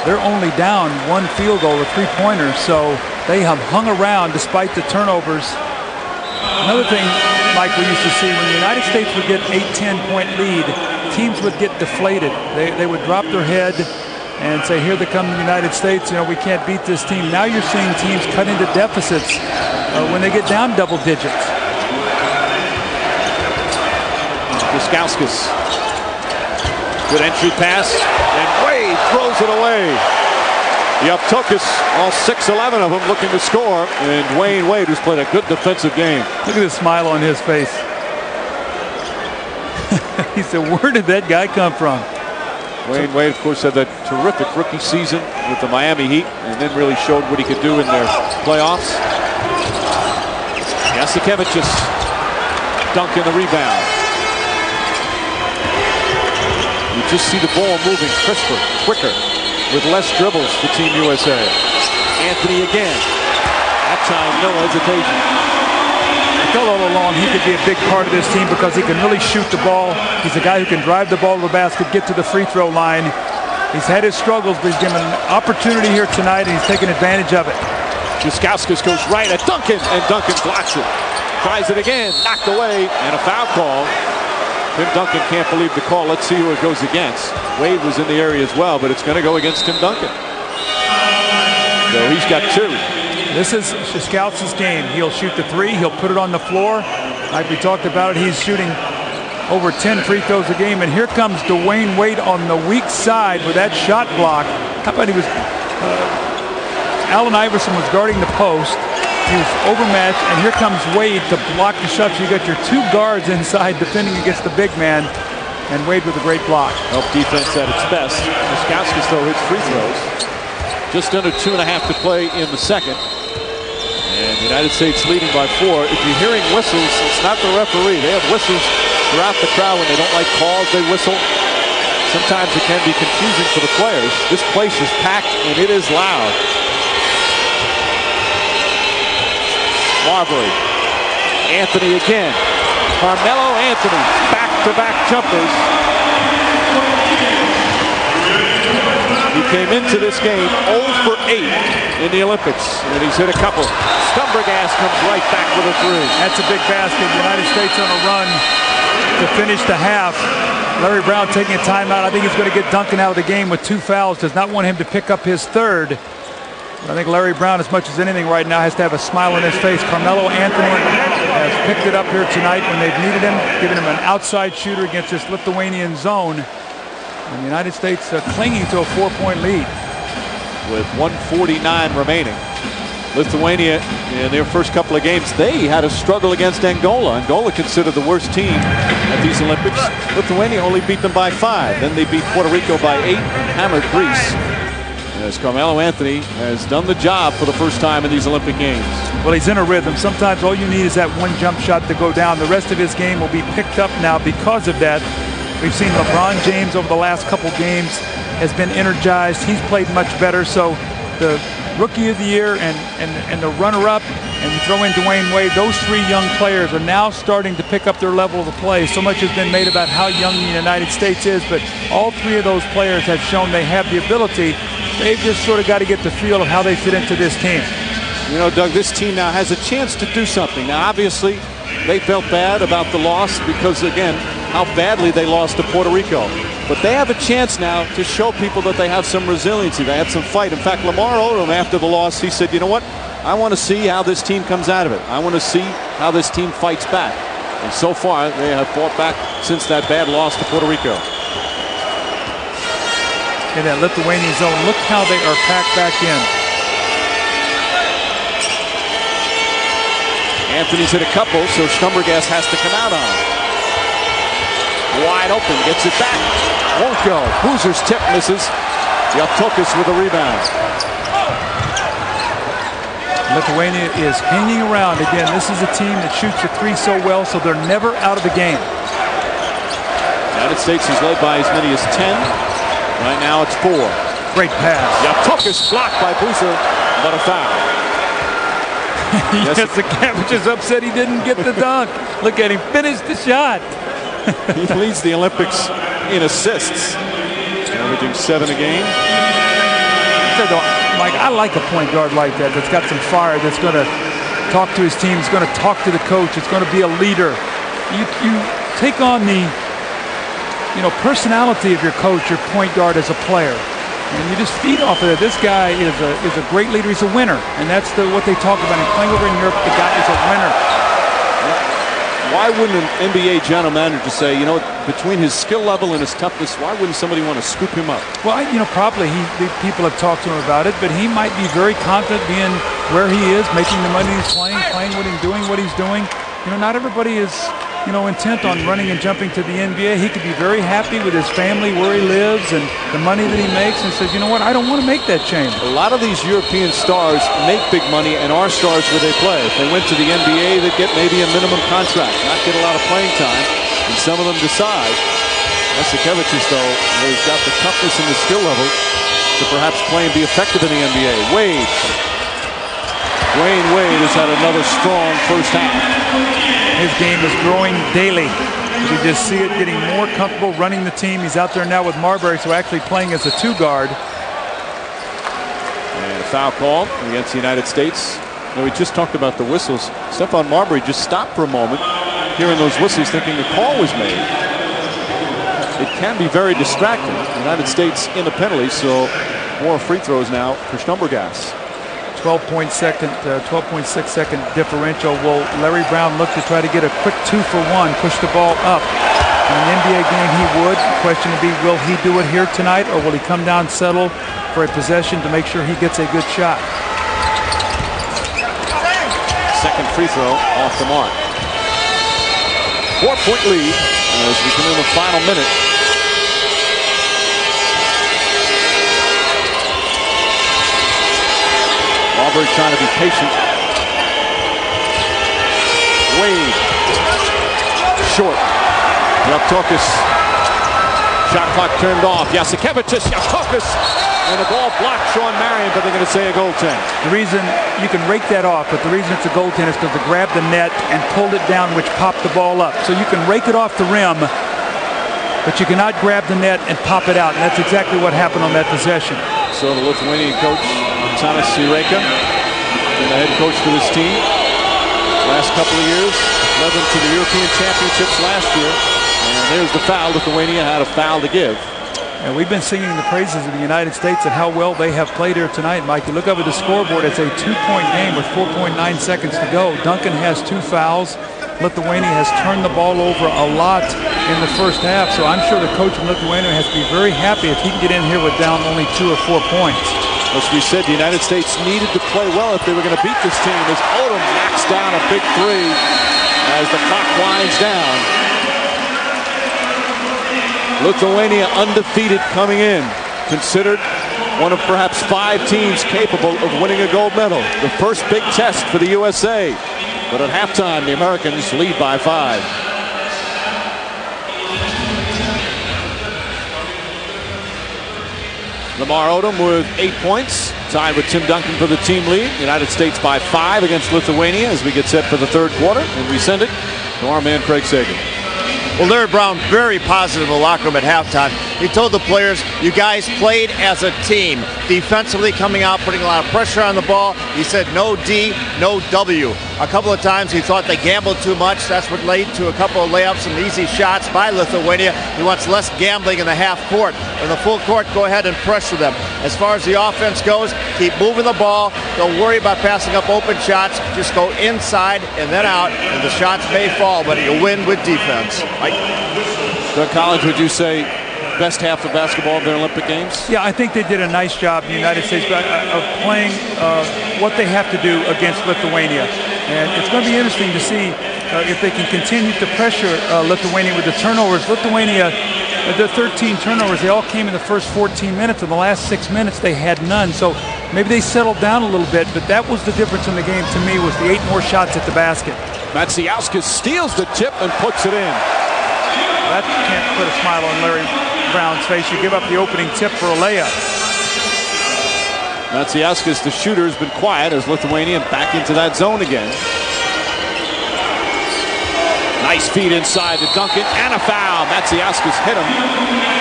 They're only down 1 field goal or 3-pointers, so they have hung around despite the turnovers. Another thing, Mike, we used to see when the United States would get 8-10 point lead, teams would get deflated. They would drop their head and say, here they come the United States, you know, we can't beat this team. Now you're seeing teams cut into deficits when they get down double digits. Žukauskas. Good entry pass, and Wade throws it away. Yuptokas, all 6'11" of them looking to score, and Dwayne Wade, who's played a good defensive game. Look at the smile on his face. He said, where did that guy come from? Dwayne Wade, of course, had that terrific rookie season with the Miami Heat, and then really showed what he could do in their playoffs. Jasikevičius, dunk in the rebound. You just see the ball moving crisper, quicker, with less dribbles for Team USA. Anthony again. That time, no hesitation. I felt all along he could be a big part of this team because he can really shoot the ball. He's a guy who can drive the ball to the basket, get to the free throw line. He's had his struggles, but he's given an opportunity here tonight, and he's taken advantage of it. Žukauskas goes right at Duncan, and Duncan blocks it. Tries it again, knocked away, and a foul call. Tim Duncan can't believe the call. Let's see who it goes against. Wade was in the area as well, but it's going to go against Tim Duncan. So he's got 2. This is Žukauskas' game. He'll shoot the 3. He'll put it on the floor. Like we talked about it, he's shooting over 10 free throws a game. And here comes Dwayne Wade on the weak side with that shot block. How about he was... Allen Iverson was guarding the post. He was overmatched, and here comes Wade to block the shot. So you got your 2 guards inside defending against the big man, and Wade with a great block. Help defense at its best. Žukauskas, though, hits free throws. Just under 2.5 to play in the second. And the United States leading by 4. If you're hearing whistles, it's not the referee. They have whistles throughout the crowd. When they don't like calls, they whistle. Sometimes it can be confusing for the players. This place is packed, and it is loud. Marbury. Anthony again. Carmelo Anthony. Back-to-back jumpers. He came into this game 0 for 8 in the Olympics, and he's hit a couple. Stumbregas comes right back with a 3. That's a big basket. The United States on a run to finish the half. Larry Brown taking a timeout. I think he's going to get Duncan out of the game with 2 fouls. Does not want him to pick up his 3rd. I think Larry Brown, as much as anything right now, has to have a smile on his face. Carmelo Anthony has picked it up here tonight when they've needed him, giving him an outside shooter against this Lithuanian zone. And the United States clinging to a 4-point lead. With 1:49 remaining. Lithuania, in their first couple of games, they had a struggle against Angola. Angola considered the worst team at these Olympics. Lithuania only beat them by 5. Then they beat Puerto Rico by 8 and hammered Greece. As Carmelo Anthony has done the job for the first time in these Olympic Games. Well, he's in a rhythm. Sometimes all you need is that one jump shot to go down. The rest of his game will be picked up now because of that. We've seen LeBron James over the last couple games has been energized. He's played much better. So the Rookie of the Year and the runner-up, and you throw in Dwayne Wade, those three young players are now starting to pick up their level of play. So much has been made about how young the United States is, but all three of those players have shown they have the ability. They've just sort of got to get the feel of how they fit into this team. You know, Doug, this team now has a chance to do something. Now, obviously, they felt bad about the loss because, again, how badly they lost to Puerto Rico. But they have a chance now to show people that they have some resiliency. They have some fight. In fact, Lamar Odom, after the loss, he said, you know what? I want to see how this team comes out of it. I want to see how this team fights back. And so far, they have fought back since that bad loss to Puerto Rico. In that Lithuanian zone, look how they are packed back in. Anthony's hit a couple, so Stumbergas has to come out on him. Wide open, gets it back. Won't go. Boozer's tip misses. Yaltokas with a rebound. Lithuania is hanging around. Again, this is a team that shoots the three so well, so they're never out of the game. The United States is led by as many as 10. Right now it's 4. Great pass. Yaltokas blocked by Boozer, but a foul. Yes, the Cabbage is upset he didn't get the dunk. Look at him finish the shot. He leads the Olympics in assists, averaging 7 a game. Mike, I like a point guard like that that's got some fire, that's going to talk to his team, that's going to talk to the coach, it's going to be a leader. You take on the personality of your coach, your point guard as a player, and you just feed off of it. This guy is a great leader. He's a winner, and that's what they talk about. And playing over in Europe, the guy is a winner. Why wouldn't an NBA general manager say, between his skill level and his toughness, why wouldn't somebody want to scoop him up? Well, probably people have talked to him about it, but he might be very confident being where he is, making the money he's playing what he's doing, what he's doing. Not everybody is, intent on running and jumping to the NBA. He could be very happy with his family, where he lives, and the money that he makes, and says, you know what, I don't want to make that change. A lot of these European stars make big money and are stars where they play. If they went to the NBA, they'd get maybe a minimum contract, not get a lot of playing time, and some of them decide. Jasikevičius, though, has got the toughness and the skill level to perhaps play and be effective in the NBA. Dwayne Wade has had another strong first half. His game is growing daily. You just see it getting more comfortable running the team. He's out there now with Marbury, so actually playing as a 2-guard. And a foul call against the United States. We just talked about the whistles. Stephon Marbury just stopped for a moment, hearing those whistles, thinking the call was made. It can be very distracting. The United States in the penalty, so more free throws now for Stumbergas. 12.6 second differential. Will Larry Brown look to try to get a quick 2-for-1, push the ball up? In an NBA game, he would. The question would be, will he do it here tonight, or will he come down, settle for a possession to make sure he gets a good shot? Second free throw off the mark. 4-point lead as we come in the final minute. Marbury trying to be patient. Wade. Short. Yaltokas. Shot clock turned off. Jasikevičius. Yaltokas. And the ball blocked Sean Marion, but they're going to say a goaltend. The reason you can rake that off, but the reason it's a goaltend is because they grabbed the net and pulled it down, which popped the ball up. So you can rake it off the rim, but you cannot grab the net and pop it out. And that's exactly what happened on that possession. So the Lithuanian coach, Tanas Sireka, been the head coach for this team. Last couple of years, led them to the European Championships last year. And there's the foul. Lithuania had a foul to give. And we've been singing the praises of the United States and how well they have played here tonight, Mike. You look up at the scoreboard, it's a 2-point game with 4.9 seconds to go. Duncan has 2 fouls. Lithuania has turned the ball over a lot in the first half, so I'm sure the coach from Lithuania has to be very happy if he can get in here with down only 2 or 4 points. As we said, the United States needed to play well if they were going to beat this team, as Odom knocks down a big 3 as the clock winds down. Lithuania undefeated coming in, considered one of perhaps 5 teams capable of winning a gold medal. The first big test for the USA. But at halftime, the Americans lead by 5. Lamar Odom with 8 points, tied with Tim Duncan for the team lead. United States by 5 against Lithuania as we get set for the third quarter, and we send it to our man Craig Sagan. Well, Larry Brown, very positive in the locker room at halftime. He told the players, you guys played as a team. Defensively coming out, putting a lot of pressure on the ball. He said no D, no W. A couple of times he thought they gambled too much. That's what led to a couple of layups and easy shots by Lithuania. He wants less gambling in the half court. In the full court, go ahead and pressure them. As far as the offense goes, keep moving the ball. Don't worry about passing up open shots. Just go inside and then out, and the shots may fall, but you'll win with defense. Mike? Doug Collins, would you say best half of basketball of their Olympic Games? Yeah, I think they did a nice job in the United States of playing what they have to do against Lithuania. And it's going to be interesting to see if they can continue to pressure Lithuania with the turnovers. Lithuania, the 13 turnovers, they all came in the first 14 minutes. In the last 6 minutes, they had none. So maybe they settled down a little bit, but that was the difference in the game to me, was the 8 more shots at the basket. Matsiauskas steals the tip and puts it in. That can't put a smile on Larry Brown's face. You give up the opening tip for a layup. Matsiauskas, the shooter, has been quiet as Lithuania back into that zone again. Nice feed inside to Duncan and a foul. Matsiauskas hit him.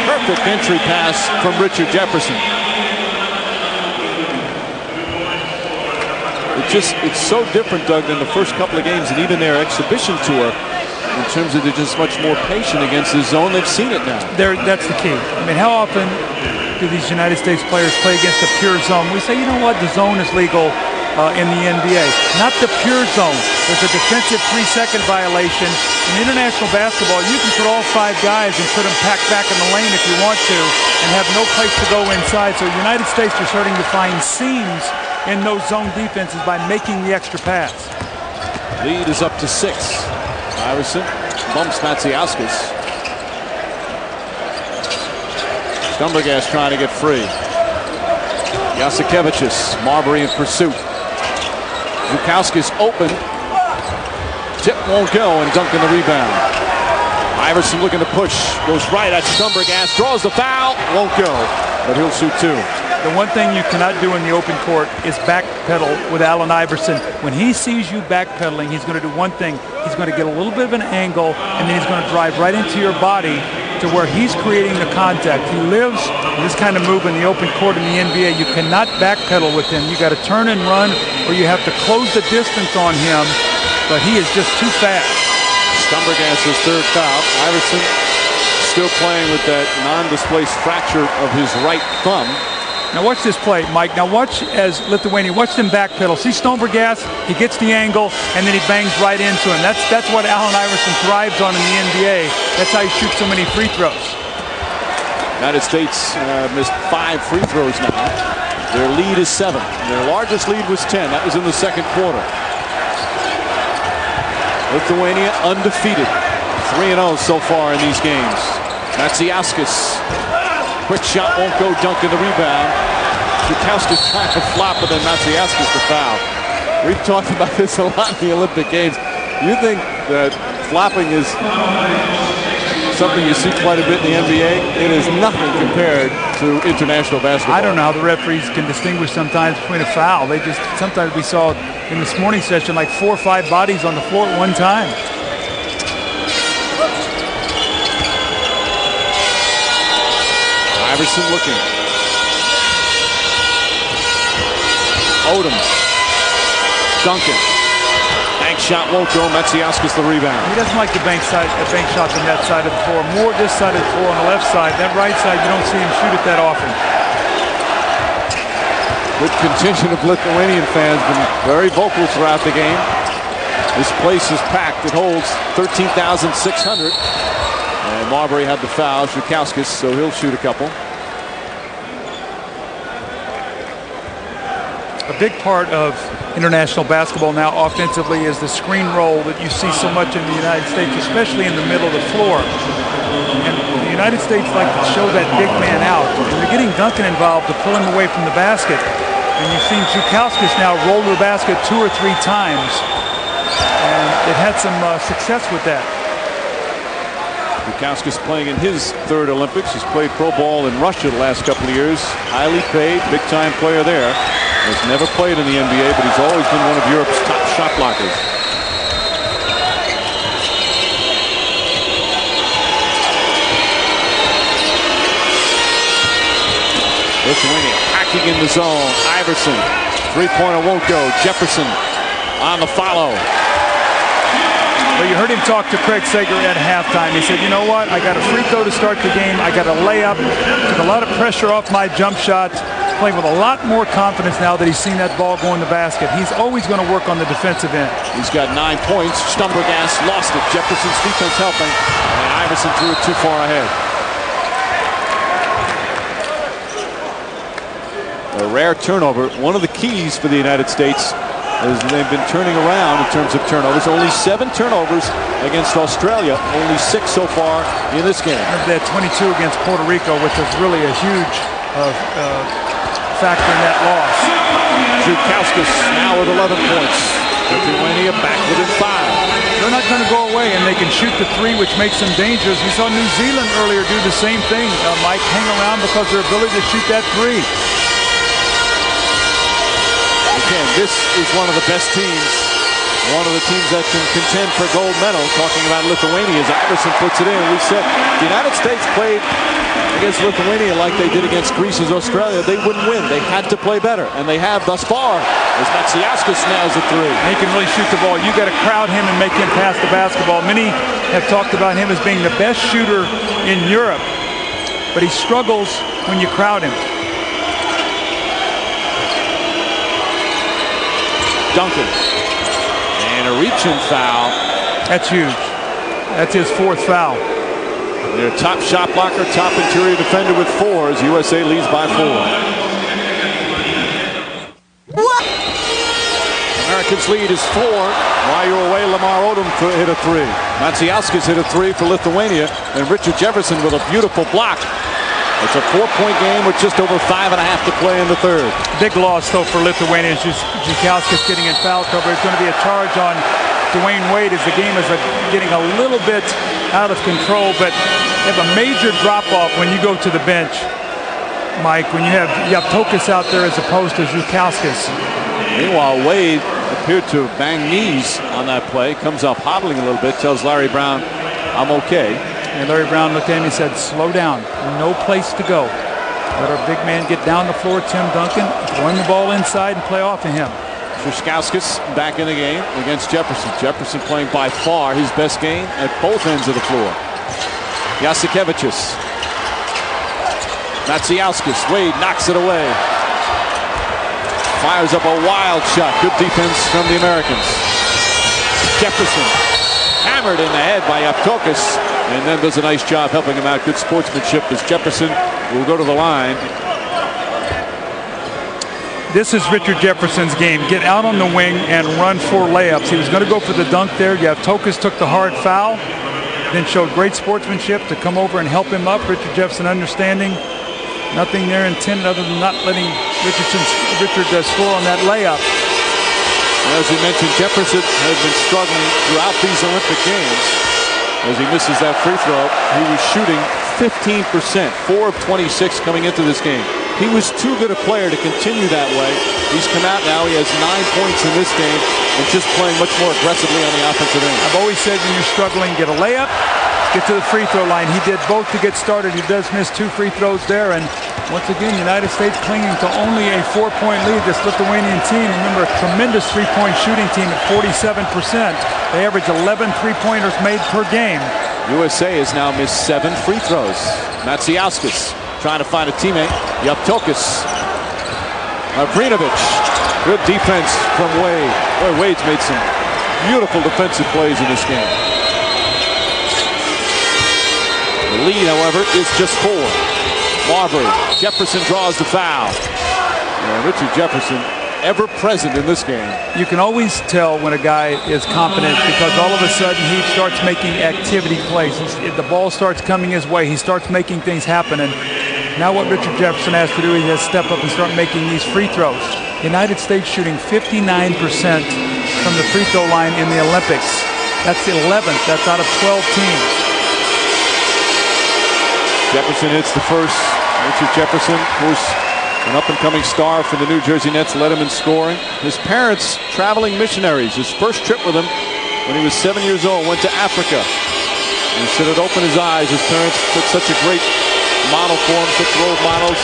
Perfect entry pass from Richard Jefferson. It's so different, Doug, than the first couple of games and even their exhibition tour, in terms of they're just much more patient against the zone. They've seen it now. That's the key. I mean, how often do these United States players play against a pure zone? We say, you know what, the zone is legal in the NBA. Not the pure zone. There's a defensive 3-second violation. In international basketball, you can put all 5 guys and put them packed back in the lane if you want to and have no place to go inside. So the United States are starting to find seams in those zone defenses by making the extra pass. Lead is up to 6. Iverson bumps Matsiauskas. Stumbergas trying to get free. Jasikevičius, Marbury in pursuit. Zukowski's open. Tip won't go, and Duncan the rebound. Iverson looking to push. Goes right at Stumbergas. Draws the foul. Won't go, but he'll shoot 2. The one thing you cannot do in the open court is backpedal with Allen Iverson. When he sees you backpedaling, he's going to do one thing. He's going to get a little bit of an angle, and then he's going to drive right into your body to where he's creating the contact. He lives this kind of move in the open court in the NBA. You cannot backpedal with him. You got to turn and run, or you have to close the distance on him, but he is just too fast. Stumbergas' 3rd foul. Iverson still playing with that non-displaced fracture of his right thumb. Now watch this play, Mike. Now watch as Lithuania, watch them backpedal. See Stumbergas, he gets the angle, and then he bangs right into him. That's what Allen Iverson thrives on in the NBA. That's how he shoots so many free throws. United States missed 5 free throws now. Their lead is 7. Their largest lead was 10. That was in the second quarter. Lithuania undefeated. 3-0 so far in these games. Matsiauskas. Quick shot won't go. Duncan the rebound. Zukowski's trying to flop, but then Matsiauskas the foul. We've talked about this a lot in the Olympic Games. You think that flopping is something you see quite a bit in the NBA? It is nothing compared to international basketball. I don't know how the referees can distinguish sometimes between a foul. They just, sometimes we saw in this morning session like 4 or 5 bodies on the floor at one time. Iverson looking. Odom. Duncan. Bank shot won't go. Matsiauskas the rebound. He doesn't like the bank shots on that side of the floor. More this side of the floor on the left side. That right side, you don't see him shoot it that often. Good contingent of Lithuanian fans, been very vocal throughout the game. This place is packed. It holds 13,600. And Marbury had the foul, Zukowskis, so he'll shoot a couple. A big part of international basketball now offensively is the screen roll that you see so much in the United States, especially in the middle of the floor. And the United States like to show that big man out. And they're getting Duncan involved to pull him away from the basket. And you've seen Zukowskis now roll to the basket 2 or 3 times. And it had some success with that. Zhukauskas playing in his third Olympics. He's played pro ball in Russia the last couple of years. Highly paid, big-time player there. Has never played in the NBA, but he's always been one of Europe's top shot blockers. Lithuania packing in the zone. Iverson, three-pointer won't go. Jefferson on the follow. Well, you heard him talk to Craig Sager at halftime. He said, you know what? I got a free throw to start the game. I got a layup. Took a lot of pressure off my jump shot. Playing with a lot more confidence now that he's seen that ball go in the basket. He's always going to work on the defensive end. He's got 9 points. Stumbergas lost it. Jefferson's defense helping. And Iverson threw it too far ahead. A rare turnover. One of the keys for the United States is they've been turning around in terms of turnovers. Only 7 turnovers against Australia. Only 6 so far in this game. They had 22 against Puerto Rico, which is really a huge factor in that loss. Zhukauskas now with 11 points. Lithuania back within 5. They're not going to go away, and they can shoot the 3, which makes them dangerous. We saw New Zealand earlier do the same thing. Mike, hang around because their ability to shoot that 3. Again, this is one of the best teams. One of the teams that can contend for gold medal. Talking about Lithuania as Iverson puts it in. We said the United States played against Lithuania like they did against Greece's Australia. They wouldn't win. They had to play better, and they have thus far. As Matsiauskas nails the 3. He can really shoot the ball. You got to crowd him and make him pass the basketball. Many have talked about him as being the best shooter in Europe, but he struggles when you crowd him. Duncan. And a reach-in foul. That's huge. That's his 4th foul. Their top shot blocker, top interior defender with 4 as USA leads by 4. What? Americans lead is 4. While you're away, Lamar Odom hit a 3. Matsiauskas hit a 3 for Lithuania. And Richard Jefferson with a beautiful block. It's a 4-point game with just over 5.5 to play in the 3rd. Big loss, though, for Lithuania. Zhukauskas getting in foul trouble. There's going to be a charge on Dwayne Wade as the game is getting a little bit out of control. But you have a major drop-off when you go to the bench, Mike, when you have Tokas out there as opposed to Zhukauskas. Meanwhile, Wade appeared to bang knees on that play. Comes up hobbling a little bit. Tells Larry Brown, I'm okay. And Larry Brown looked at him and said, slow down. No place to go. Let our big man get down the floor, Tim Duncan, run the ball inside and play off of him. Zhukauskas back in the game against Jefferson. Jefferson playing by far his best game at both ends of the floor. Jasikevičius. Matsiauskas. Wade knocks it away. Fires up a wild shot. Good defense from the Americans. Jefferson hammered in the head by Tokas. And then does a nice job helping him out. Good sportsmanship as Jefferson will go to the line. This is Richard Jefferson's game. Get out on the wing and run 4 layups. He was going to go for the dunk there. Tokas took the hard foul, then showed great sportsmanship to come over and help him up. Richard Jefferson understanding nothing there intended other than not letting Richard score on that layup. As we mentioned, Jefferson has been struggling throughout these Olympic Games. As he misses that free throw, he was shooting 15%, 4 of 26 coming into this game. He was too good a player to continue that way. He's come out now, he has 9 points in this game and just playing much more aggressively on the offensive end. I've always said when you're struggling, get a layup, get to the free throw line. He did both to get started. He does miss 2 free throws there. And once again, United States clinging to only a 4-point lead. This Lithuanian team, remember, a tremendous 3-point shooting team at 47%. They average 11 3-pointers made per game. USA has now missed 7 free throws. Matsiauskas trying to find a teammate. Tokas. Marinovic. Good defense from Wade. Boy, Wade's made some beautiful defensive plays in this game. The lead, however, is just 4. Marbury. Jefferson draws the foul. And Richard Jefferson, ever present in this game. You can always tell when a guy is confident because all of a sudden he starts making activity plays. The ball starts coming his way. He starts making things happen. And now what Richard Jefferson has to do is he has to step up and start making these free throws. The United States shooting 59% from the free throw line in the Olympics. That's the 11th. That's out of 12 teams. Jefferson hits the first. Richard Jefferson, of course, an up-and-coming star for the New Jersey Nets, led him in scoring. His parents, traveling missionaries. His first trip with him when he was 7 years old, went to Africa. And he said it opened his eyes. His parents took such a great model for him, such role models.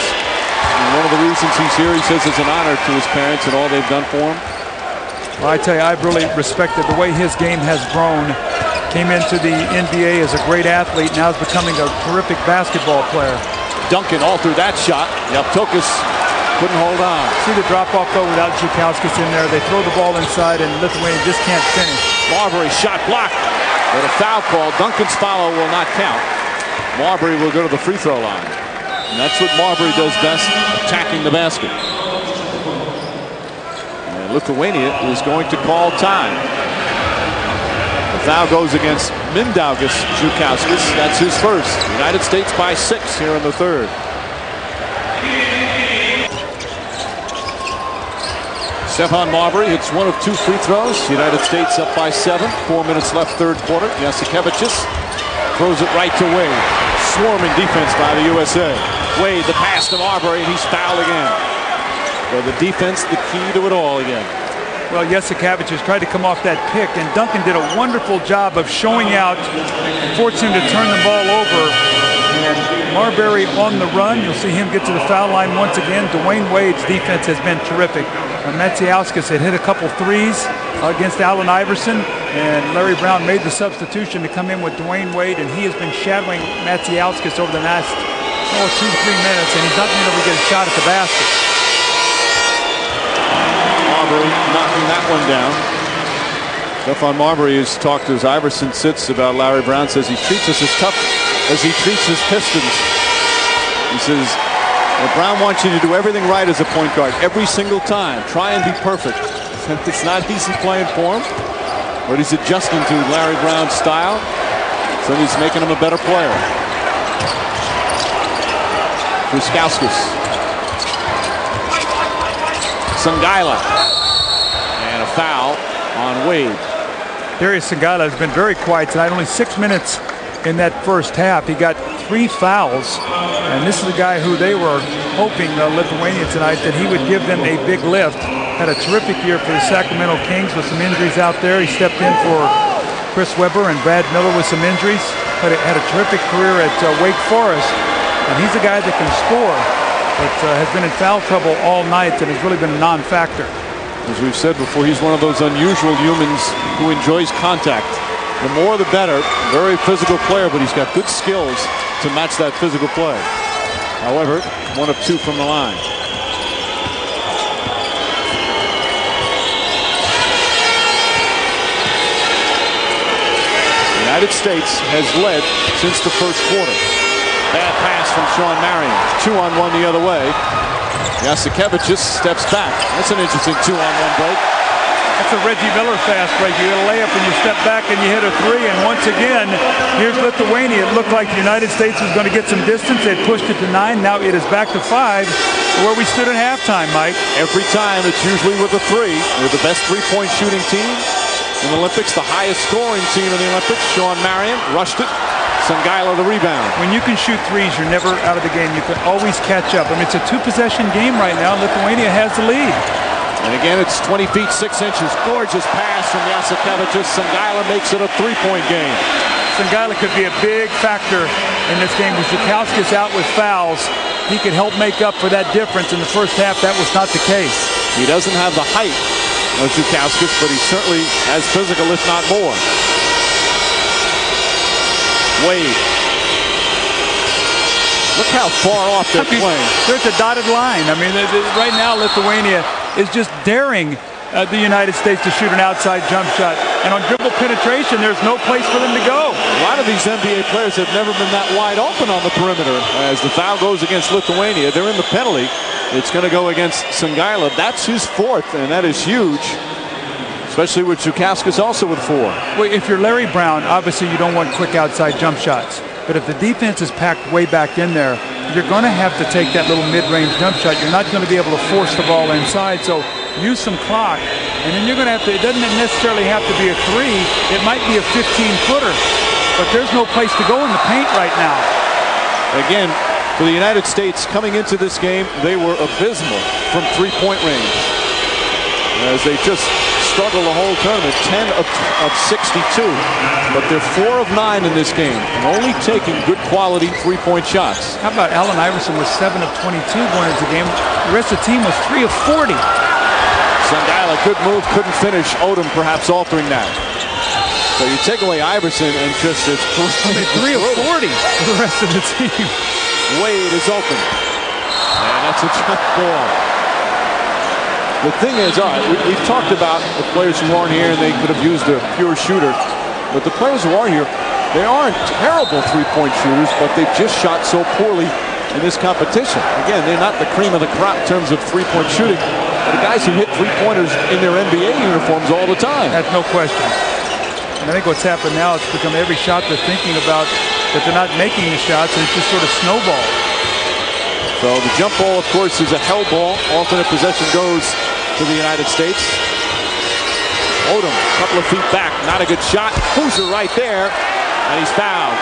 And one of the reasons he's here, he says, is an honor to his parents and all they've done for him. Well, I tell you, I've really respected the way his game has grown. Came into the NBA as a great athlete, now is becoming a terrific basketball player. Duncan all through that shot. Yaptokas couldn't hold on. See the drop-off, though, without Zhukauskas in there. They throw the ball inside, and Lithuania just can't finish. Marbury shot blocked, but a foul call. Duncan's follow will not count. Marbury will go to the free throw line. And that's what Marbury does best, attacking the basket. And Lithuania is going to call time. The foul goes against Mindaugas Zhukauskas. That's his first. United States by 6 here in the third. Stephon Marbury hits one of 2 free throws. United States up by 7. 4 minutes left, third quarter. Jasikevičius throws it right to Wade. Swarming defense by the USA. Wade, the pass to Marbury, and he's fouled again. So the defense, the key to it all again. Well, Jasikevičius tried to come off that pick, and Duncan did a wonderful job of showing out, forcing him to turn the ball over. And Marbury on the run. You'll see him get to the foul line once again. Dwayne Wade's defense has been terrific. Maciauskas had hit a couple threes against Allen Iverson, and Larry Brown made the substitution to come in with Dwayne Wade, and he has been shadowing Maciauskas over the last 2 to 3 minutes, and he's not been able to get a shot at the basket. Marbury knocking that one down. Stephon Marbury has talked as Iverson sits about Larry Brown, says he treats us as tough as he treats his Pistons. He says, well, Brown wants you to do everything right as a point guard every single time. Try and be perfect. It's not easy playing for him, but he's adjusting to Larry Brown's style, so he's making him a better player. Zhukauskas. Sangaila. And a foul on Wade. Darius Sangaila has been very quiet tonight. Only 6 minutes in that first half. He got 3 fouls. And this is a guy who they were hoping, Lithuania tonight, that he would give them a big lift. Had a terrific year for the Sacramento Kings with some injuries out there. He stepped in for Chris Webber and Brad Miller with some injuries. But had a terrific career at Wake Forest. And he's a guy that can score, but has been in foul trouble all night and has really been a non-factor. As we've said before, he's one of those unusual humans who enjoys contact. The more the better. Very physical player, but he's got good skills to match that physical play. However, 1 of 2 from the line. The United States has led since the first quarter. Bad pass from Sean Marion. 2-on-1 the other way. Jasikevičius steps back. That's an interesting 2-on-1 break. That's a Reggie Miller fast break. You get a layup and you step back and you hit a 3. And once again, here's Lithuania. It looked like the United States was going to get some distance. They pushed it to 9. Now it is back to 5, where we stood at halftime, Mike. Every time it's usually with a 3. We're the best three-point shooting team in the Olympics, the highest scoring team in the Olympics. Sean Marion rushed it. Sangaila the rebound. When you can shoot threes, you're never out of the game. You can always catch up. I mean, it's a 2-possession game right now. Lithuania has the lead. And again, it's 20 feet 6 inches. Gorgeous pass from Jasikevičius. Sangaila makes it a 3-point game. Sangaila could be a big factor in this game. With Zhukauskas out with fouls, he could help make up for that difference. In the first half, that was not the case. He doesn't have the height of Zhukauskas, but he's certainly as physical, if not more. Wade. Look how far off they're playing. There's a dotted line. I mean, right now Lithuania is just daring the United States to shoot an outside jump shot. And on dribble penetration, there's no place for them to go. A lot of these NBA players have never been that wide open on the perimeter. As the foul goes against Lithuania, they're in the penalty. It's going to go against Sangaila. That's his 4th, and that is huge. Especially with Zhukauskas also with 4. Well, if you're Larry Brown, obviously you don't want quick outside jump shots. But if the defense is packed way back in there, you're going to have to take that little mid-range jump shot. You're not going to be able to force the ball inside. So use some clock. And then you're going to have to, it doesn't necessarily have to be a 3. It might be a 15-footer. But there's no place to go in the paint right now. Again, for the United States coming into this game, they were abysmal from three-point range. As they just struggle the whole tournament, 10 of 62. But they're 4 of 9 in this game, and only taking good quality three-point shots. How about Allen Iverson was 7 of 22 going into the game. The rest of the team was 3 of 40. Sandala, good move, couldn't finish. Odom perhaps altering that. So you take away Iverson and just it's 3 of 40 for the rest of the team. Wade is open. And that's a jump ball. The thing is, all right, we've talked about the players who aren't here and they could have used a pure shooter. But the players who are here, they aren't terrible three-point shooters, but they've just shot so poorly in this competition. Again, they're not the cream of the crop in terms of three-point shooting. But the guys who hit three-pointers in their NBA uniforms all the time. That's no question. And I think what's happened now, it's become every shot they're thinking about, that they're not making the shots, and it's just sort of snowball. So the jump ball, of course, is a hell ball. Alternate possession goes to the United States. Odom, a couple of feet back, not a good shot. Boozer right there, and he's fouled.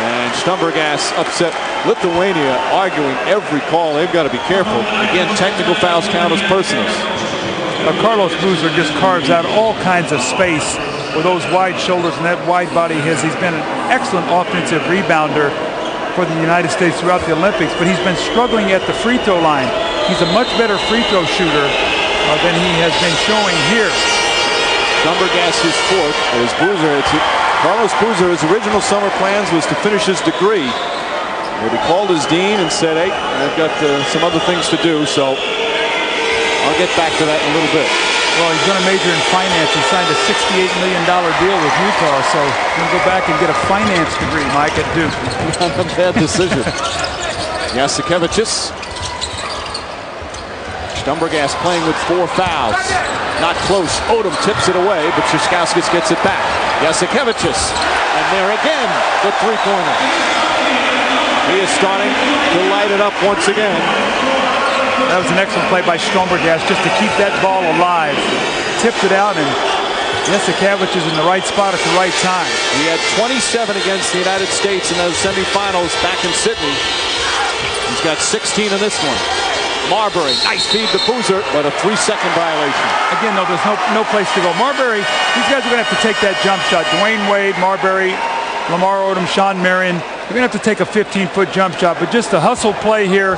And Stumbergas upset Lithuania, arguing every call. They've got to be careful. Again, technical fouls count as personals. Carlos Boozer just carves out all kinds of space with those wide shoulders and that wide body of his. He's been an excellent offensive rebounder for the United States throughout the Olympics, but he's been struggling at the free throw line. He's a much better free throw shooter than he has been showing here. Stumbergas his fourth as Boozer. Carlos Boozer, his original summer plans was to finish his degree. But he called his dean and said, hey, I've got some other things to do, so I'll get back to that in a little bit. Well, he's going to major in finance. He signed a $68 million deal with Utah, so he's going to go back and get a finance degree, Mike, at Duke. Not a bad decision. Jasikevičius. Stumbergas playing with 4 fouls. Not close. Odom tips it away, but Szyszkowskis gets it back. Jasikevičius. And there again, the three-pointer. He is starting to light it up once again. That was an excellent play by Stumbergas just to keep that ball alive. Tipped it out, and Jasikevičius is in the right spot at the right time. He had 27 against the United States in those semifinals back in Sydney. He's got 16 in this one. Marbury, nice feed to Boozer, but a 3-second violation. Again, though, there's no place to go. Marbury, these guys are going to have to take that jump shot. Dwayne Wade, Marbury, Lamar Odom, Sean Marion, they're going to have to take a 15-foot jump shot. But just a hustle play here.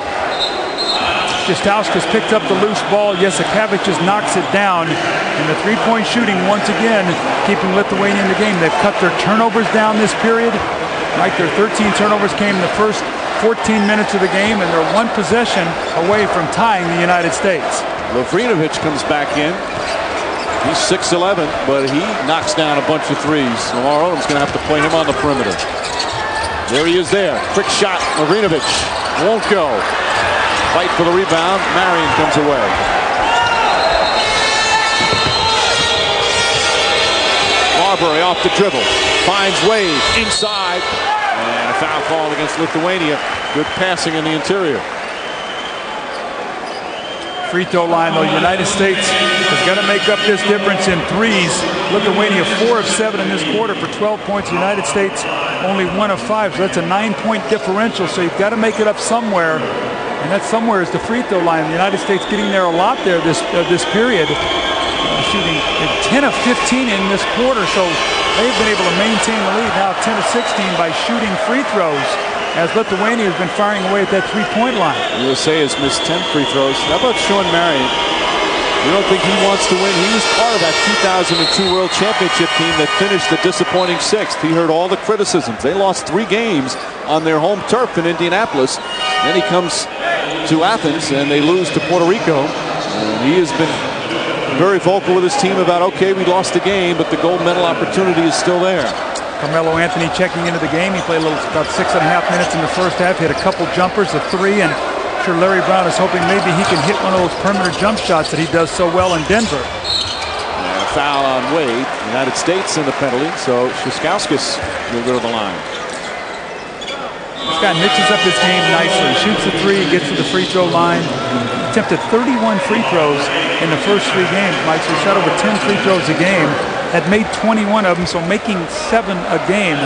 Szyszkowskis picked up the loose ball. Jasikevičius knocks it down. And the three-point shooting, once again, keeping Lithuania in the game. They've cut their turnovers down this period. Like their 13 turnovers came in the first 14 minutes of the game, and they're one possession away from tying the United States. Lovrinovic comes back in. He's 6'11", but he knocks down a bunch of threes. Lamar Odom's going to have to play him on the perimeter. There he is there. Quick shot. Lovrinovic won't go. Fight for the rebound. Marion comes away. Marbury off the dribble. Finds Wade inside. And a foul call against Lithuania. Good passing in the interior. Free throw line, though. United States has got to make up this difference in threes. Lithuania 4 of 7 in this quarter for 12 points. United States only 1 of 5. So that's a 9-point differential. So you've got to make it up somewhere. And that somewhere is the free throw line. The United States getting there a lot there this period. Shooting 10 of 15 in this quarter. So they've been able to maintain the lead now 10 of 16 by shooting free throws, as Lithuania has been firing away at that three-point line. USA has missed 10 free throws. How about Sean Marion? You don't think he wants to win? He was part of that 2002 World Championship team that finished the disappointing 6th. He heard all the criticisms. They lost 3 games on their home turf in Indianapolis. Then he comes to Athens and they lose to Puerto Rico. And he has been very vocal with his team about, okay, we lost the game, but the gold medal opportunity is still there. Carmelo Anthony checking into the game. He played about 6.5 minutes in the first half. Hit a couple jumpers, a 3, and I'm sure Larry Brown is hoping maybe he can hit one of those perimeter jump shots that he does so well in Denver. And a foul on Wade. United States in the penalty, so Szyszkowskis will go to the line. This guy mixes up his game nicely. Shoots the 3, gets to the free throw line. Attempted 31 free throws in the first 3 games, Mike. So he shot over 10 free throws a game. Had made 21 of them, so making 7 a game.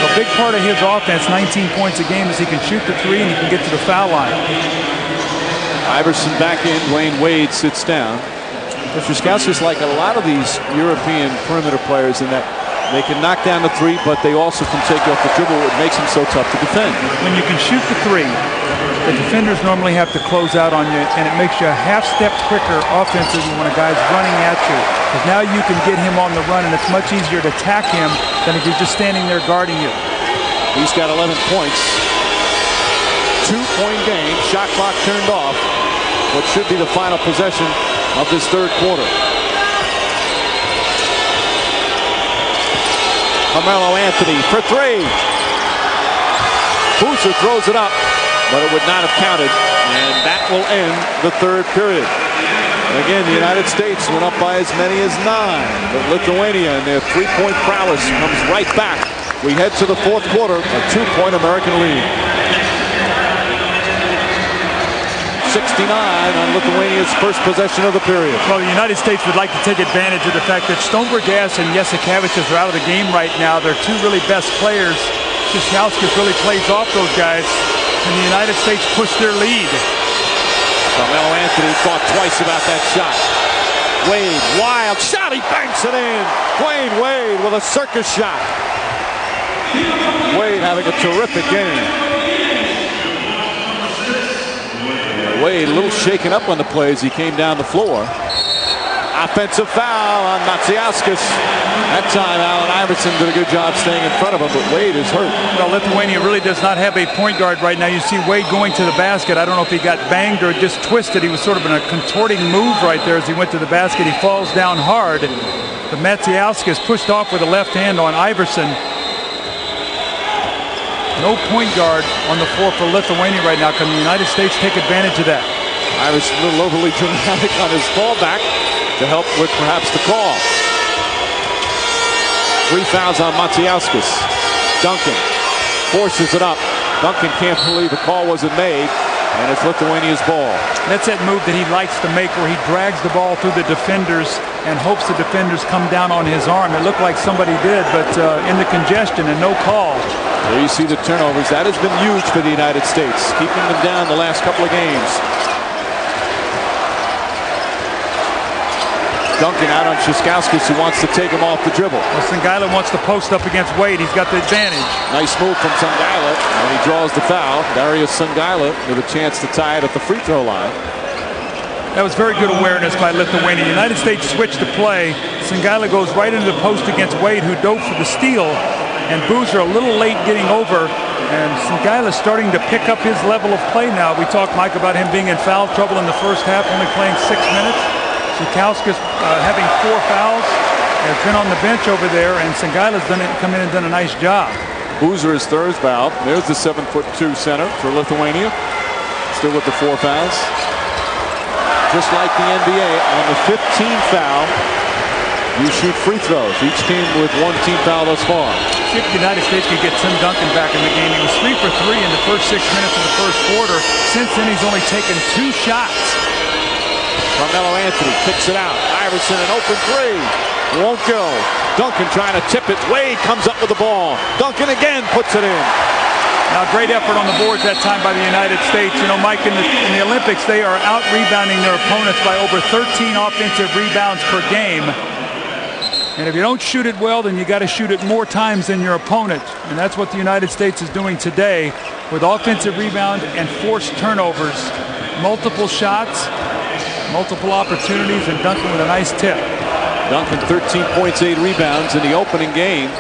A big part of his offense, 19 points a game, is he can shoot the three and he can get to the foul line. Iverson back in. Dwayne Wade sits down. Strzelecki's like a lot of these European perimeter players in that they can knock down the three, but they also can take off the dribble. It makes them so tough to defend. When you can shoot the three, the defenders normally have to close out on you, and it makes you a half step quicker offensively when a guy's running at you. Because now you can get him on the run, and it's much easier to attack him than if you're just standing there guarding you. He's got 11 points. 2-point game. Shot clock turned off. What should be the final possession of this third quarter. Carmelo Anthony for three. Boozer throws it up, but it would not have counted, and that will end the third period. Again, the United States went up by as many as 9, but Lithuania and their three-point prowess comes right back. We head to the fourth quarter, a 2-point American lead. 69 on Lithuania's first possession of the period. Well, the United States would like to take advantage of the fact that Stonbergas and Jasikevičius are out of the game right now. They're two really best players. Strzelecki really plays off those guys, and the United States push their lead. Carmelo Anthony thought twice about that shot. Wade, wild shot, he banks it in. Dwayne Wade with a circus shot. Wade having a terrific game. Wade a little shaken up on the play as he came down the floor. Offensive foul on Macijauskas. That time Allen Iverson did a good job staying in front of him, but Wade is hurt. Well, Lithuania really does not have a point guard right now. You see Wade going to the basket. I don't know if he got banged or just twisted. He was sort of in a contorting move right there as he went to the basket. He falls down hard. But Macijauskas pushed off with a left hand on Iverson. No point guard on the floor for Lithuania right now. Can the United States take advantage of that? Iverson a little overly dramatic on his fallback to help with perhaps the call. 3 fouls on Macijauskas. Duncan forces it up. Duncan can't believe the call wasn't made, and it's Lithuania's ball. That's that move that he likes to make where he drags the ball through the defenders and hopes the defenders come down on his arm. It looked like somebody did, but in the congestion and no call. There you see the turnovers. That has been huge for the United States, keeping them down the last couple of games. Duncan out on Strzelecki, who wants to take him off the dribble. Well, Songaila wants to post up against Wade. He's got the advantage. Nice move from Songaila, and he draws the foul. Darius Songaila with a chance to tie it at the free throw line. That was very good awareness by Lithuania. The United States switched to play. Songaila goes right into the post against Wade, who dove for the steal. And Boozer a little late getting over, and Songaila starting to pick up his level of play now. We talked, Mike, about him being in foul trouble in the first half, only playing 6 minutes. Strzelecki having 4 fouls, has been on the bench over there, and Songaila's come in and done a nice job. Boozer is third foul. There's the 7'2" center for Lithuania, still with the 4 fouls. Just like the NBA, on the 15th foul, you shoot free throws. Each team with 1 team foul thus far. See if the United States could get Tim Duncan back in the game. He was 3 for 3 in the first 6 minutes of the first quarter. Since then, he's only taken 2 shots. Carmelo Anthony kicks it out. Iverson an open 3. Won't go. Duncan trying to tip it. Wade comes up with the ball. Duncan again puts it in. Now, great effort on the boards that time by the United States. You know, Mike, in the Olympics, they are out-rebounding their opponents by over 13 offensive rebounds per game. And if you don't shoot it well, then you got to shoot it more times than your opponent. And that's what the United States is doing today with offensive rebound and forced turnovers. Multiple shots, multiple opportunities, and Duncan with a nice tip. Duncan 13 points, 8 rebounds in the opening game.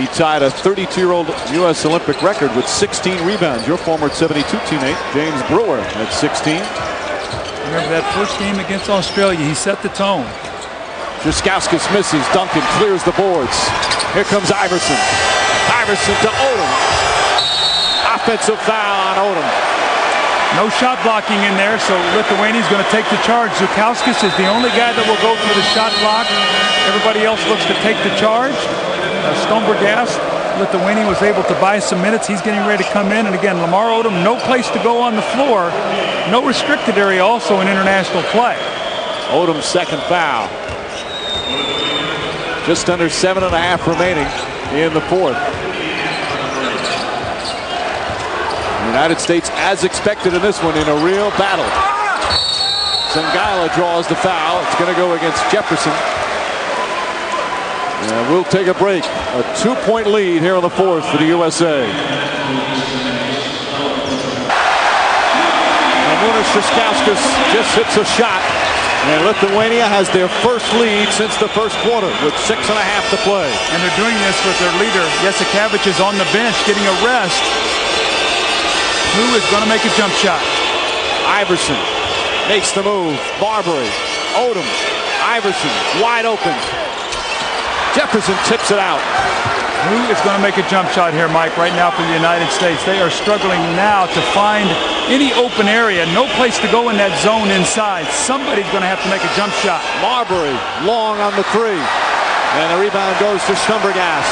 He tied a 32-year-old U.S. Olympic record with 16 rebounds. Your former 72 teammate, James Brewer, at 16. Remember that first game against Australia, he set the tone. Strzelecki misses. Duncan clears the boards. Here comes Iverson. Iverson to Odom. Offensive foul on Odom. No shot blocking in there, so Lithuania's going to take the charge. Strzelecki is the only guy that will go through the shot block. Everybody else looks to take the charge. Stonbergas, Lithuania was able to buy some minutes. He's getting ready to come in. And again, Lamar Odom, no place to go on the floor. No restricted area also in international play. Odom's second foul. Just under 7.5 remaining. in the fourth. The United States, as expected in this one, in a real battle. Songaila draws the foul. It's going to go against Jefferson. And we'll take a break. A 2-point lead here in the fourth for the USA. Šiškauskas just hits a shot. And Lithuania has their first lead since the first quarter with 6.5 to play. And they're doing this with their leader. Jasikevičius is on the bench getting a rest. Who is going to make a jump shot? Iverson makes the move. Marbury, Odom, Iverson wide open. Jefferson tips it out. Who is going to make a jump shot here, Mike, right now for the United States? They are struggling now to find any open area. No place to go in that zone inside. Somebody's going to have to make a jump shot. Marbury, long on the three. And the rebound goes to Stumbergas.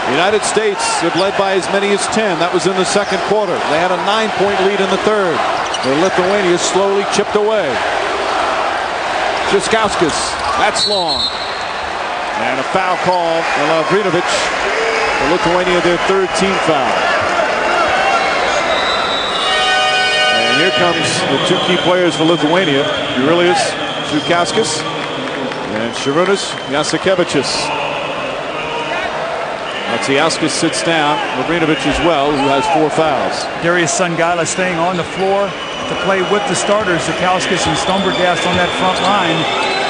The United States have led by as many as 10. That was in the second quarter. They had a 9-point lead in the third. The Lithuania slowly chipped away. Šiškauskas, that's long. And a foul call on Lavrinovic. For Lithuania, their third team foul. And here comes the two key players for Lithuania. Jurijus Šiškauskas and Šarūnas Jasikevičius. Macijauskas sits down. Lavrinovic as well, who has 4 fouls. Darius Songaila staying on the floor to play with the starters. Šiškauskas and Stumbergas on that front line.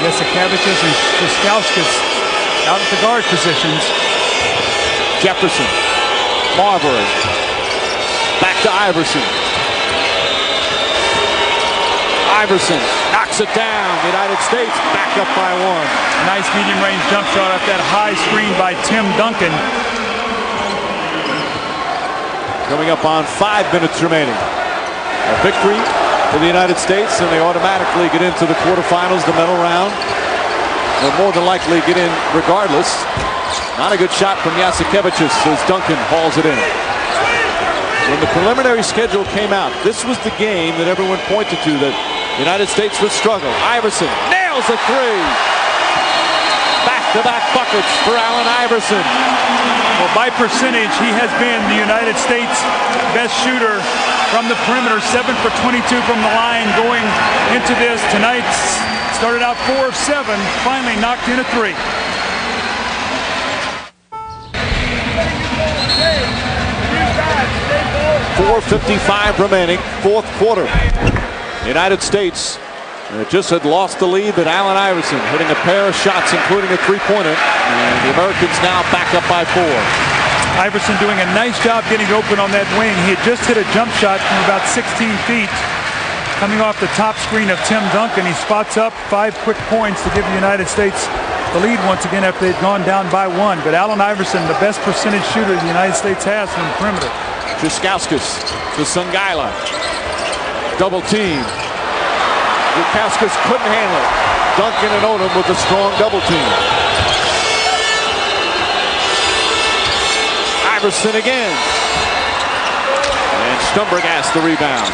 Jasikevičius and Šiškauskas out at the guard positions. Jefferson, Marbury, back to Iverson. Iverson knocks it down. The United States back up by 1. Nice medium-range jump shot off that high screen by Tim Duncan. Coming up on 5 minutes remaining. A victory for the United States, and they automatically get into the quarterfinals, the medal round. They'll more than likely get in regardless. Not a good shot from Jasikevičius as Duncan hauls it in. When the preliminary schedule came out, this was the game that everyone pointed to that the United States would struggle. Iverson nails a three. Back-to-back buckets for Allen Iverson. Well, by percentage, he has been the United States best shooter from the perimeter. 7 for 22 from the line going into this. Tonight started out 4 of 7, finally knocked in a 3. .455 remaining, fourth quarter. The United States just had lost the lead, but Allen Iverson hitting a pair of shots, including a three-pointer, and the Americans now back up by 4. Iverson doing a nice job getting open on that wing. He had just hit a jump shot from about 16 feet. Coming off the top screen of Tim Duncan, he spots up 5 quick points to give the United States the lead once again after they'd gone down by 1. But Allen Iverson, the best percentage shooter the United States has from the perimeter. Šiškauskas to Songaila. Double team. Šiškauskas couldn't handle it. Duncan and Odom with a strong double team. Iverson again. And Stumbergas the rebound.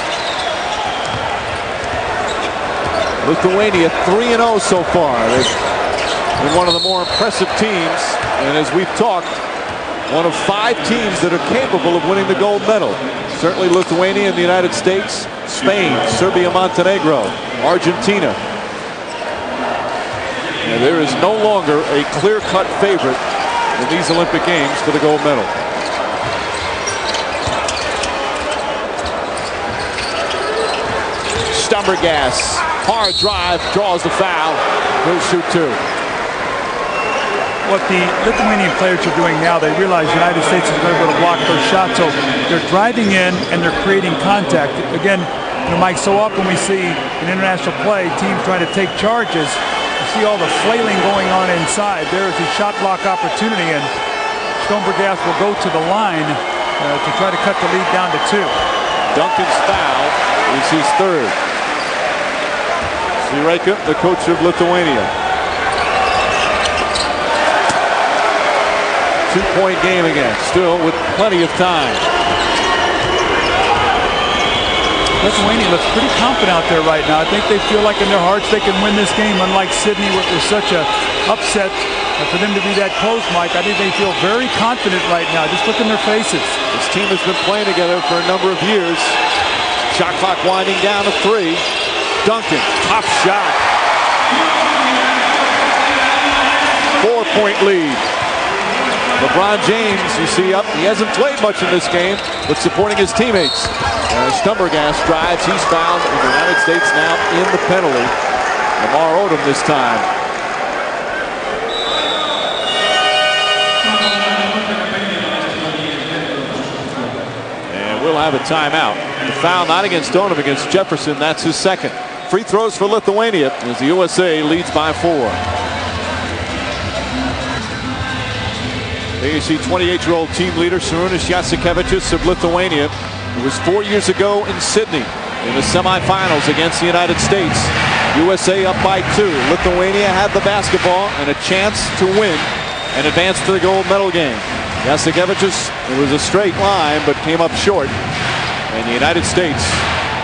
Lithuania 3-0 so far. They've been one of the more impressive teams. And as we've talked, one of 5 teams that are capable of winning the gold medal. Certainly Lithuania and the United States, Spain, Serbia, Montenegro, Argentina. And there is no longer a clear-cut favorite in these Olympic Games for the gold medal. Stumbergas, hard drive, draws the foul, he'll shoot 2. What the Lithuanian players are doing now, they realize the United States is going to be able to block those shots. So they're driving in and they're creating contact. Again, you know, Mike, so often we see in international play teams trying to take charges. You see all the flailing going on inside. There is a shot block opportunity, and Stumbergas will go to the line to try to cut the lead down to 2. Duncan's foul is his 3rd. Sireka, the coach of Lithuania. 2-point game again, still with plenty of time. Lithuania looks pretty confident out there right now. I think they feel like in their hearts they can win this game, unlike Sydney, where it was such a upset. For them to be that close, Mike, I think they feel very confident right now. Just look in their faces. This team has been playing together for a number of years. Shot clock winding down to 3. Duncan, top shot. 4-point lead. LeBron James, you see up, he hasn't played much in this game, but supporting his teammates. Stumbergas drives, he's fouled, and the United States now in the penalty. Lamar Odom this time. And we'll have a timeout. The foul not against Odom, against Jefferson. That's his second. Free throws for Lithuania as the USA leads by 4. There you see 28-year-old team leader Šarūnas Jasikevičius of Lithuania. It was 4 years ago in Sydney in the semifinals against the United States. USA up by 2. Lithuania had the basketball and a chance to win and advance to the gold medal game. Jasikevičius, it was a straight line but came up short. And the United States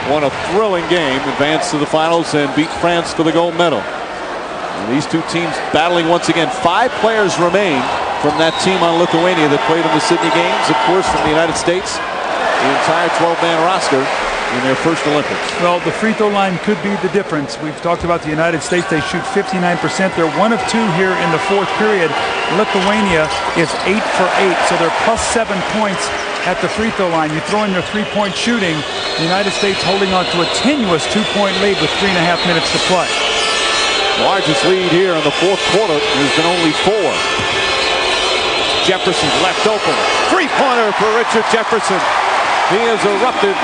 won a thrilling game, advanced to the finals, and beat France for the gold medal. And these two teams battling once again. 5 players remain from that team on Lithuania that played in the Sydney Games. Of course, from the United States, the entire 12-man roster in their first Olympics. Well, the free throw line could be the difference. We've talked about the United States. They shoot 59%. They're 1 of 2 here in the 4th period. Lithuania is 8 for 8, so they're plus 7 points at the free throw line. You throw in their 3-point shooting. The United States holding on to a tenuous 2-point lead with 3.5 minutes to play. Largest lead here in the 4th quarter has been only 4. Jefferson left open. 3-pointer for Richard Jefferson. He has erupted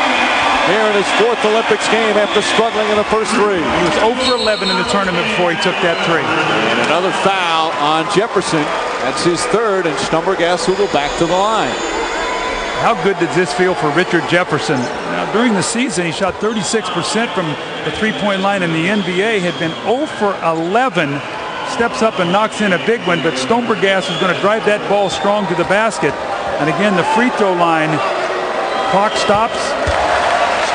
here in his 4th Olympics game after struggling in the first 3. He was 0 for 11 in the tournament before he took that 3. And another foul on Jefferson. That's his 3rd, and Stumbergas will go back to the line. How good does this feel for Richard Jefferson? Now, during the season, he shot 36% from the 3-point line in the NBA, had been 0 for 11. Steps up and knocks in a big one, but Stumbergas is going to drive that ball strong to the basket. And again, the free throw line, clock stops.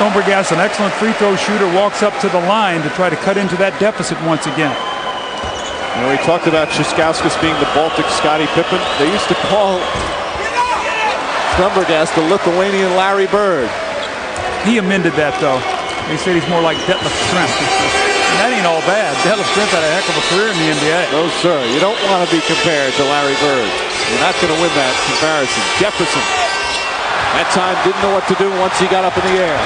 Stumbergas, an excellent free throw shooter, walks up to the line to try to cut into that deficit once again. You know, we talked about Szyskauskas being the Baltic Scottie Pippen. They used to call Stumbergas the Lithuanian Larry Bird. He amended that, though. They said he's more like Detlef Schrempf. And that ain't all bad. Detlef Schrempf had a heck of a career in the NBA. No, sir. You don't want to be compared to Larry Bird. You're not going to win that comparison. Jefferson, that time didn't know what to do once he got up in the air.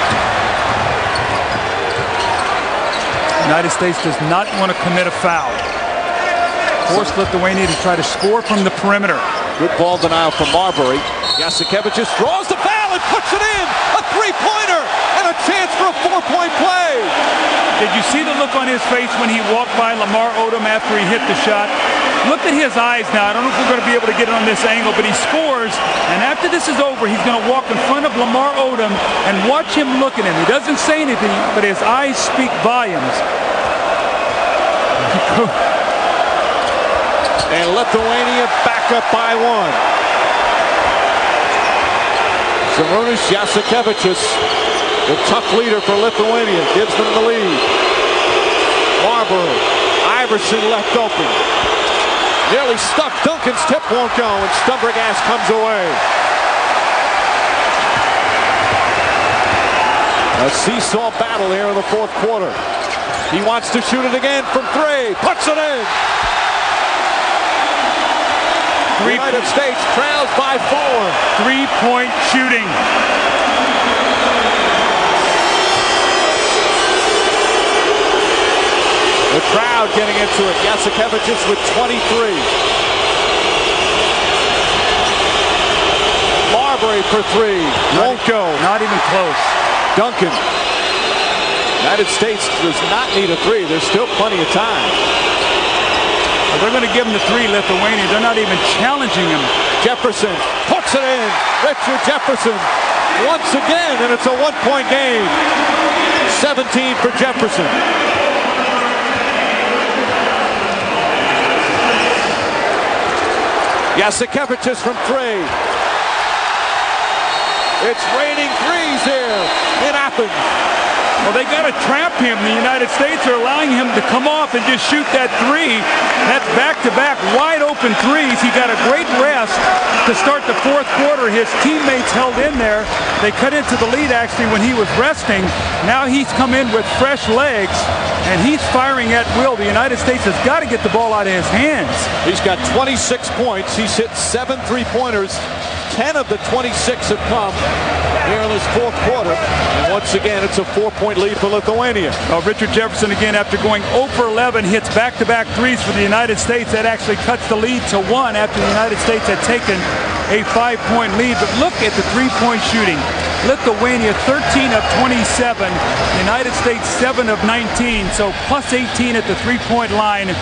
The United States does not want to commit a foul. Force Lithuania to try to score from the perimeter. Good ball denial from Marbury. Jasikevičius draws the foul and puts it in. A 3-pointer and a chance for a 4-point play. Did you see the look on his face when he walked by Lamar Odom after he hit the shot? Look at his eyes now. I don't know if we're going to be able to get it on this angle, but he scores. And after this is over, he's going to walk in front of Lamar Odom and watch him look at him. He doesn't say anything, but his eyes speak volumes. And Lithuania back up by 1. Šarūnas Jasikevičius, the tough leader for Lithuania, gives them the lead. Marbury, Iverson left open. Nearly stuck. Duncan's tip won't go, and Stumbergas comes away. A seesaw battle here in the 4th quarter. He wants to shoot it again from 3. Puts it in. The United States trails by 4. 3-point shooting. The crowd getting into it. Jasikevičius with 23. Marbury for 3. Won't go. Not even close. Duncan. United States does not need a 3. There's still plenty of time. Well, they're going to give him the 3, Lithuania. They're not even challenging him. Jefferson puts it in. Richard Jefferson once again, and it's a 1-point game. 17 for Jefferson. Jasikevičius from 3. It's raining threes here in Athens. Well, they got to trap him. The United States are allowing him to come off and just shoot that three. That's back-to-back wide open threes. He got a great rest to start the fourth quarter. His teammates held in there. They cut into the lead actually when he was resting. Now he's come in with fresh legs and he's firing at will. The United States has got to get the ball out of his hands. He's got 26 points. He's hit 7 3-pointers. 10 of the 26 have come here in this fourth quarter. And once again, it's a 4-point lead for Lithuania. Richard Jefferson again, after going 0 for 11, hits back-to-back threes for the United States. That actually cuts the lead to 1 after the United States had taken a 5-point lead. But look at the three-point shooting. Lithuania 13 of 27. United States 7 of 19. So plus 18 at the three-point line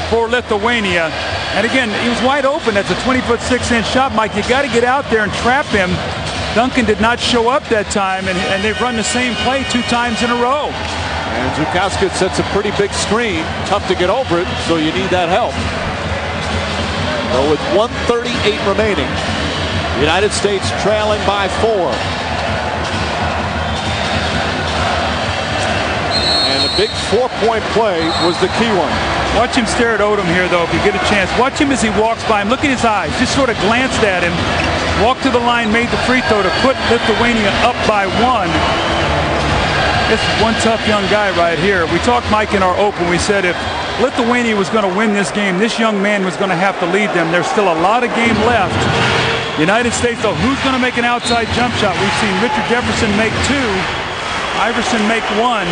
for Lithuania. And again, he was wide open. That's a 20-foot 6-inch shot, Mike. You got to get out there and trap him. Duncan did not show up that time, and they've run the same play 2 times in a row. And Zukowski sets a pretty big screen. Tough to get over it, so you need that help. So with 1:38 remaining, the United States trailing by 4. And the big 4-point play was the key one. Watch him stare at Odom here, though, if you get a chance. Watch him as he walks by him. Look at his eyes. Just sort of glanced at him. Walked to the line, made the free throw to put Lithuania up by 1. This is one tough young guy right here. We talked, Mike, in our open. We said if Lithuania was going to win this game, this young man was going to have to lead them. There's still a lot of game left. United States, though, who's going to make an outside jump shot? We've seen Richard Jefferson make 2. Iverson make 1.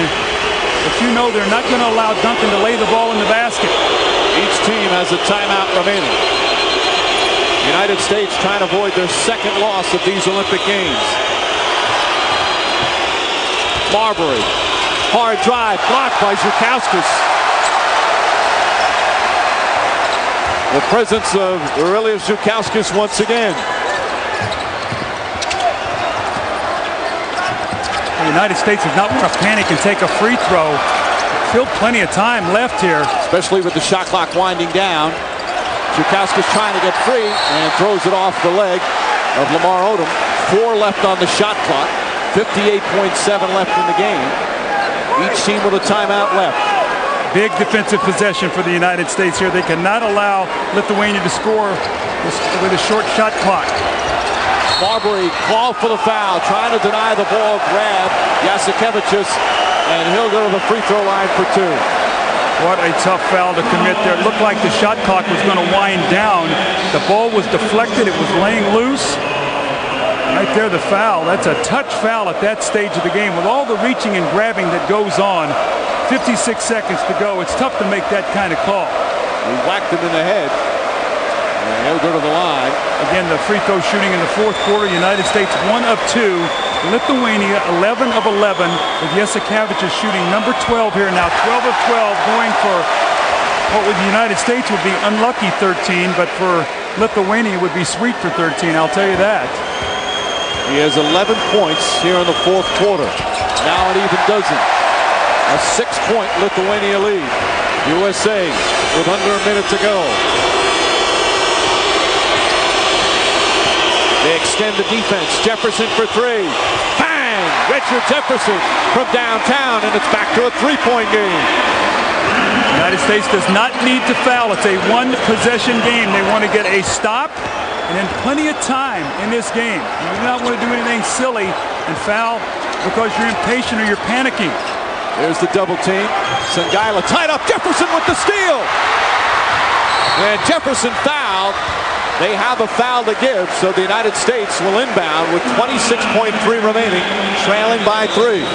But you know they're not going to allow Duncan to lay the ball in the basket. Each team has a timeout remaining. United States trying to avoid their second loss of these Olympic Games. Marbury, hard drive, blocked by Zukowski. The presence of Aurelius Zukowski once again. The United States does not want to panic and take a free throw. Still plenty of time left here. Especially with the shot clock winding down. Zukowski's trying to get free and throws it off the leg of Lamar Odom. 4 left on the shot clock. 58.7 left in the game. Each team with a timeout left. Big defensive possession for the United States here. They cannot allow Lithuania to score with a short shot clock. Marbury called for the foul, trying to deny the ball grab. Jasikevičius, and he'll go to the free throw line for 2. What a tough foul to commit there. It looked like the shot clock was going to wind down. The ball was deflected. It was laying loose. Right there, the foul. That's a touch foul at that stage of the game. With all the reaching and grabbing that goes on, 56 seconds to go. It's tough to make that kind of call. He whacked him in the head. And he'll go to the line. Again, the free throw shooting in the fourth quarter. United States 1 of 2. Lithuania 11 of 11. With Jasikevičius shooting number 12 here now. 12 of 12 going for what with the United States would be unlucky 13. But for Lithuania would be sweet for 13. I'll tell you that. He has 11 points here in the fourth quarter. Now an even dozen. A 6-point Lithuania lead. USA with under a minute to go. They extend the defense. Jefferson for 3. Bang! Richard Jefferson from downtown, and it's back to a 3-point game. The United States does not need to foul. It's a 1-possession game. They want to get a stop and then plenty of time in this game. You do not want to do anything silly and foul because you're impatient or you're panicking. There's the double team. Sangaila tied up. Jefferson with the steal. And Jefferson fouled. They have a foul to give, so the United States will inbound with 26.3 remaining, trailing by 3.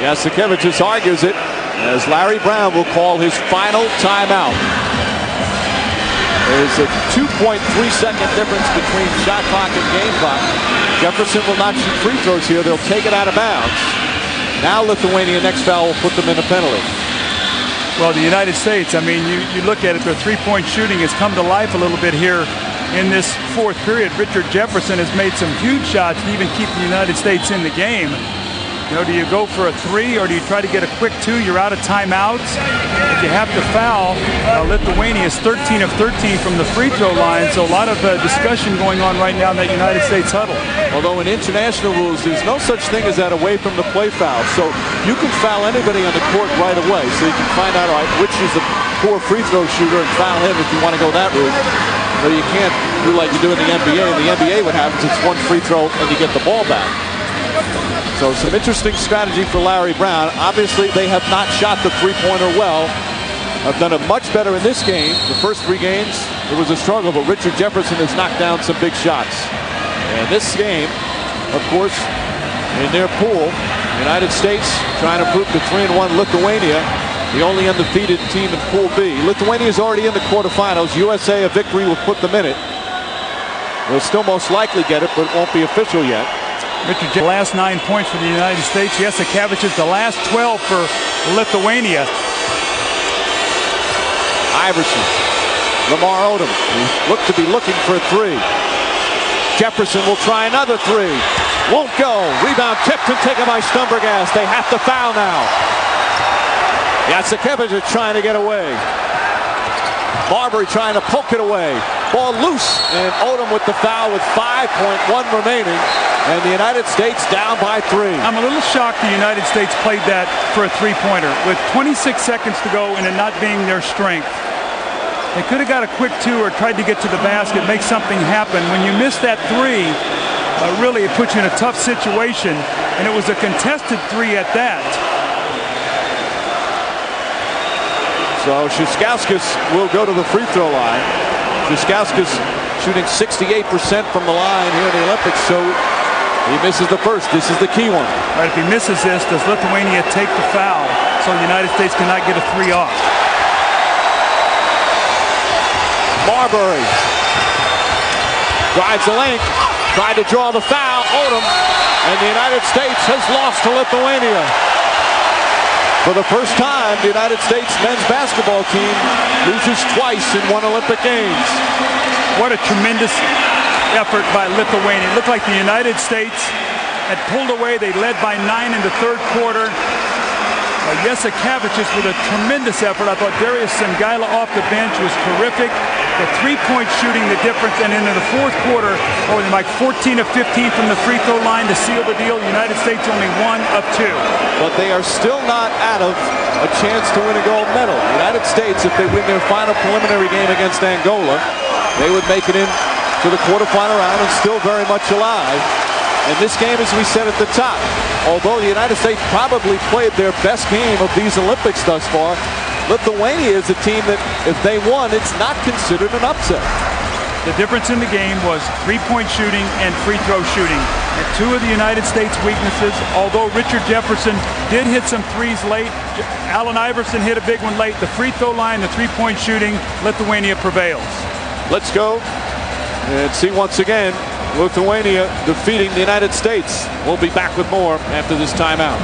Jasikevičius argues it as Larry Brown will call his final timeout. There's a 2.3-second difference between shot clock and game clock. Jefferson will not shoot free throws here. They'll take it out of bounds. Now Lithuania next foul will put them in a penalty. Well, the United States, I mean, you look at it, their three-point shooting has come to life a little bit here in this fourth period. Richard Jefferson has made some huge shots to even keep the United States in the game. You know, do you go for a 3 or do you try to get a quick 2? You're out of timeouts. If you have to foul, Lithuania is 13 of 13 from the free throw line. So a lot of discussion going on right now in that United States huddle. Although in international rules, there's no such thing as that away from the play foul. So you can foul anybody on the court right away. So you can find out, all right, which is a poor free throw shooter and foul him if you want to go that route. But you can't do like you do in the NBA. In the NBA, what happens is one free throw and you get the ball back. So some interesting strategy for Larry Brown. Obviously, they have not shot the three-pointer well. Have done it much better in this game. The first 3 games, it was a struggle, but Richard Jefferson has knocked down some big shots. And this game, of course, in their pool, United States trying to prove to 3-1 Lithuania, the only undefeated team in Pool B. Lithuania is already in the quarterfinals. USA, a victory will put them in it. They'll still most likely get it, but it won't be official yet. Richard, the last 9 points for the United States. Jasikevičius, the last 12 for Lithuania. Iverson, Lamar Odom, look to be looking for a 3. Jefferson will try another 3. Won't go. Rebound tipped and taken by Stumbergas. They have to foul now. Jasikevičius trying to get away. Marbury trying to poke it away. Ball loose, and Odom with the foul with 5.1 remaining. And the United States down by 3. I'm a little shocked the United States played that for a three-pointer with 26 seconds to go and it not being their strength. They could have got a quick 2 or tried to get to the basket, make something happen. When you miss that 3, really it puts you in a tough situation, and it was a contested 3 at that. So Szyskauskas will go to the free throw line. Szyskauskas shooting 68% from the line here in the Olympics, so he misses the first. This is the key one. All right, if he misses this, does Lithuania take the foul so the United States cannot get a 3 off? Marbury drives the lane, tried to draw the foul. Odom, and the United States has lost to Lithuania. For the first time, the United States men's basketball team loses twice in one Olympic Games. What a tremendous effort by Lithuania. It looked like the United States had pulled away. They led by 9 in the third quarter. Jasikevičius with a tremendous effort. I thought Darius Sangaila off the bench was terrific. The three-point shooting the difference, and into the fourth quarter, like 14 of 15 from the free throw line to seal the deal. The United States only 1 of 2. But they are still not out of a chance to win a gold medal. The United States, if they win their final preliminary game against Angola, they would make it in to the quarterfinal round and still very much alive. And this game, as we said at the top, although the United States probably played their best game of these Olympics thus far, Lithuania is a team that, if they won, it's not considered an upset. The difference in the game was three-point shooting and free throw shooting. And 2 of the United States weaknesses, although Richard Jefferson did hit some 3s late, Allen Iverson hit a big one late. The free throw line, the three-point shooting, Lithuania prevails. Let's go and see once again Lithuania defeating the United States. We'll be back with more after this timeout.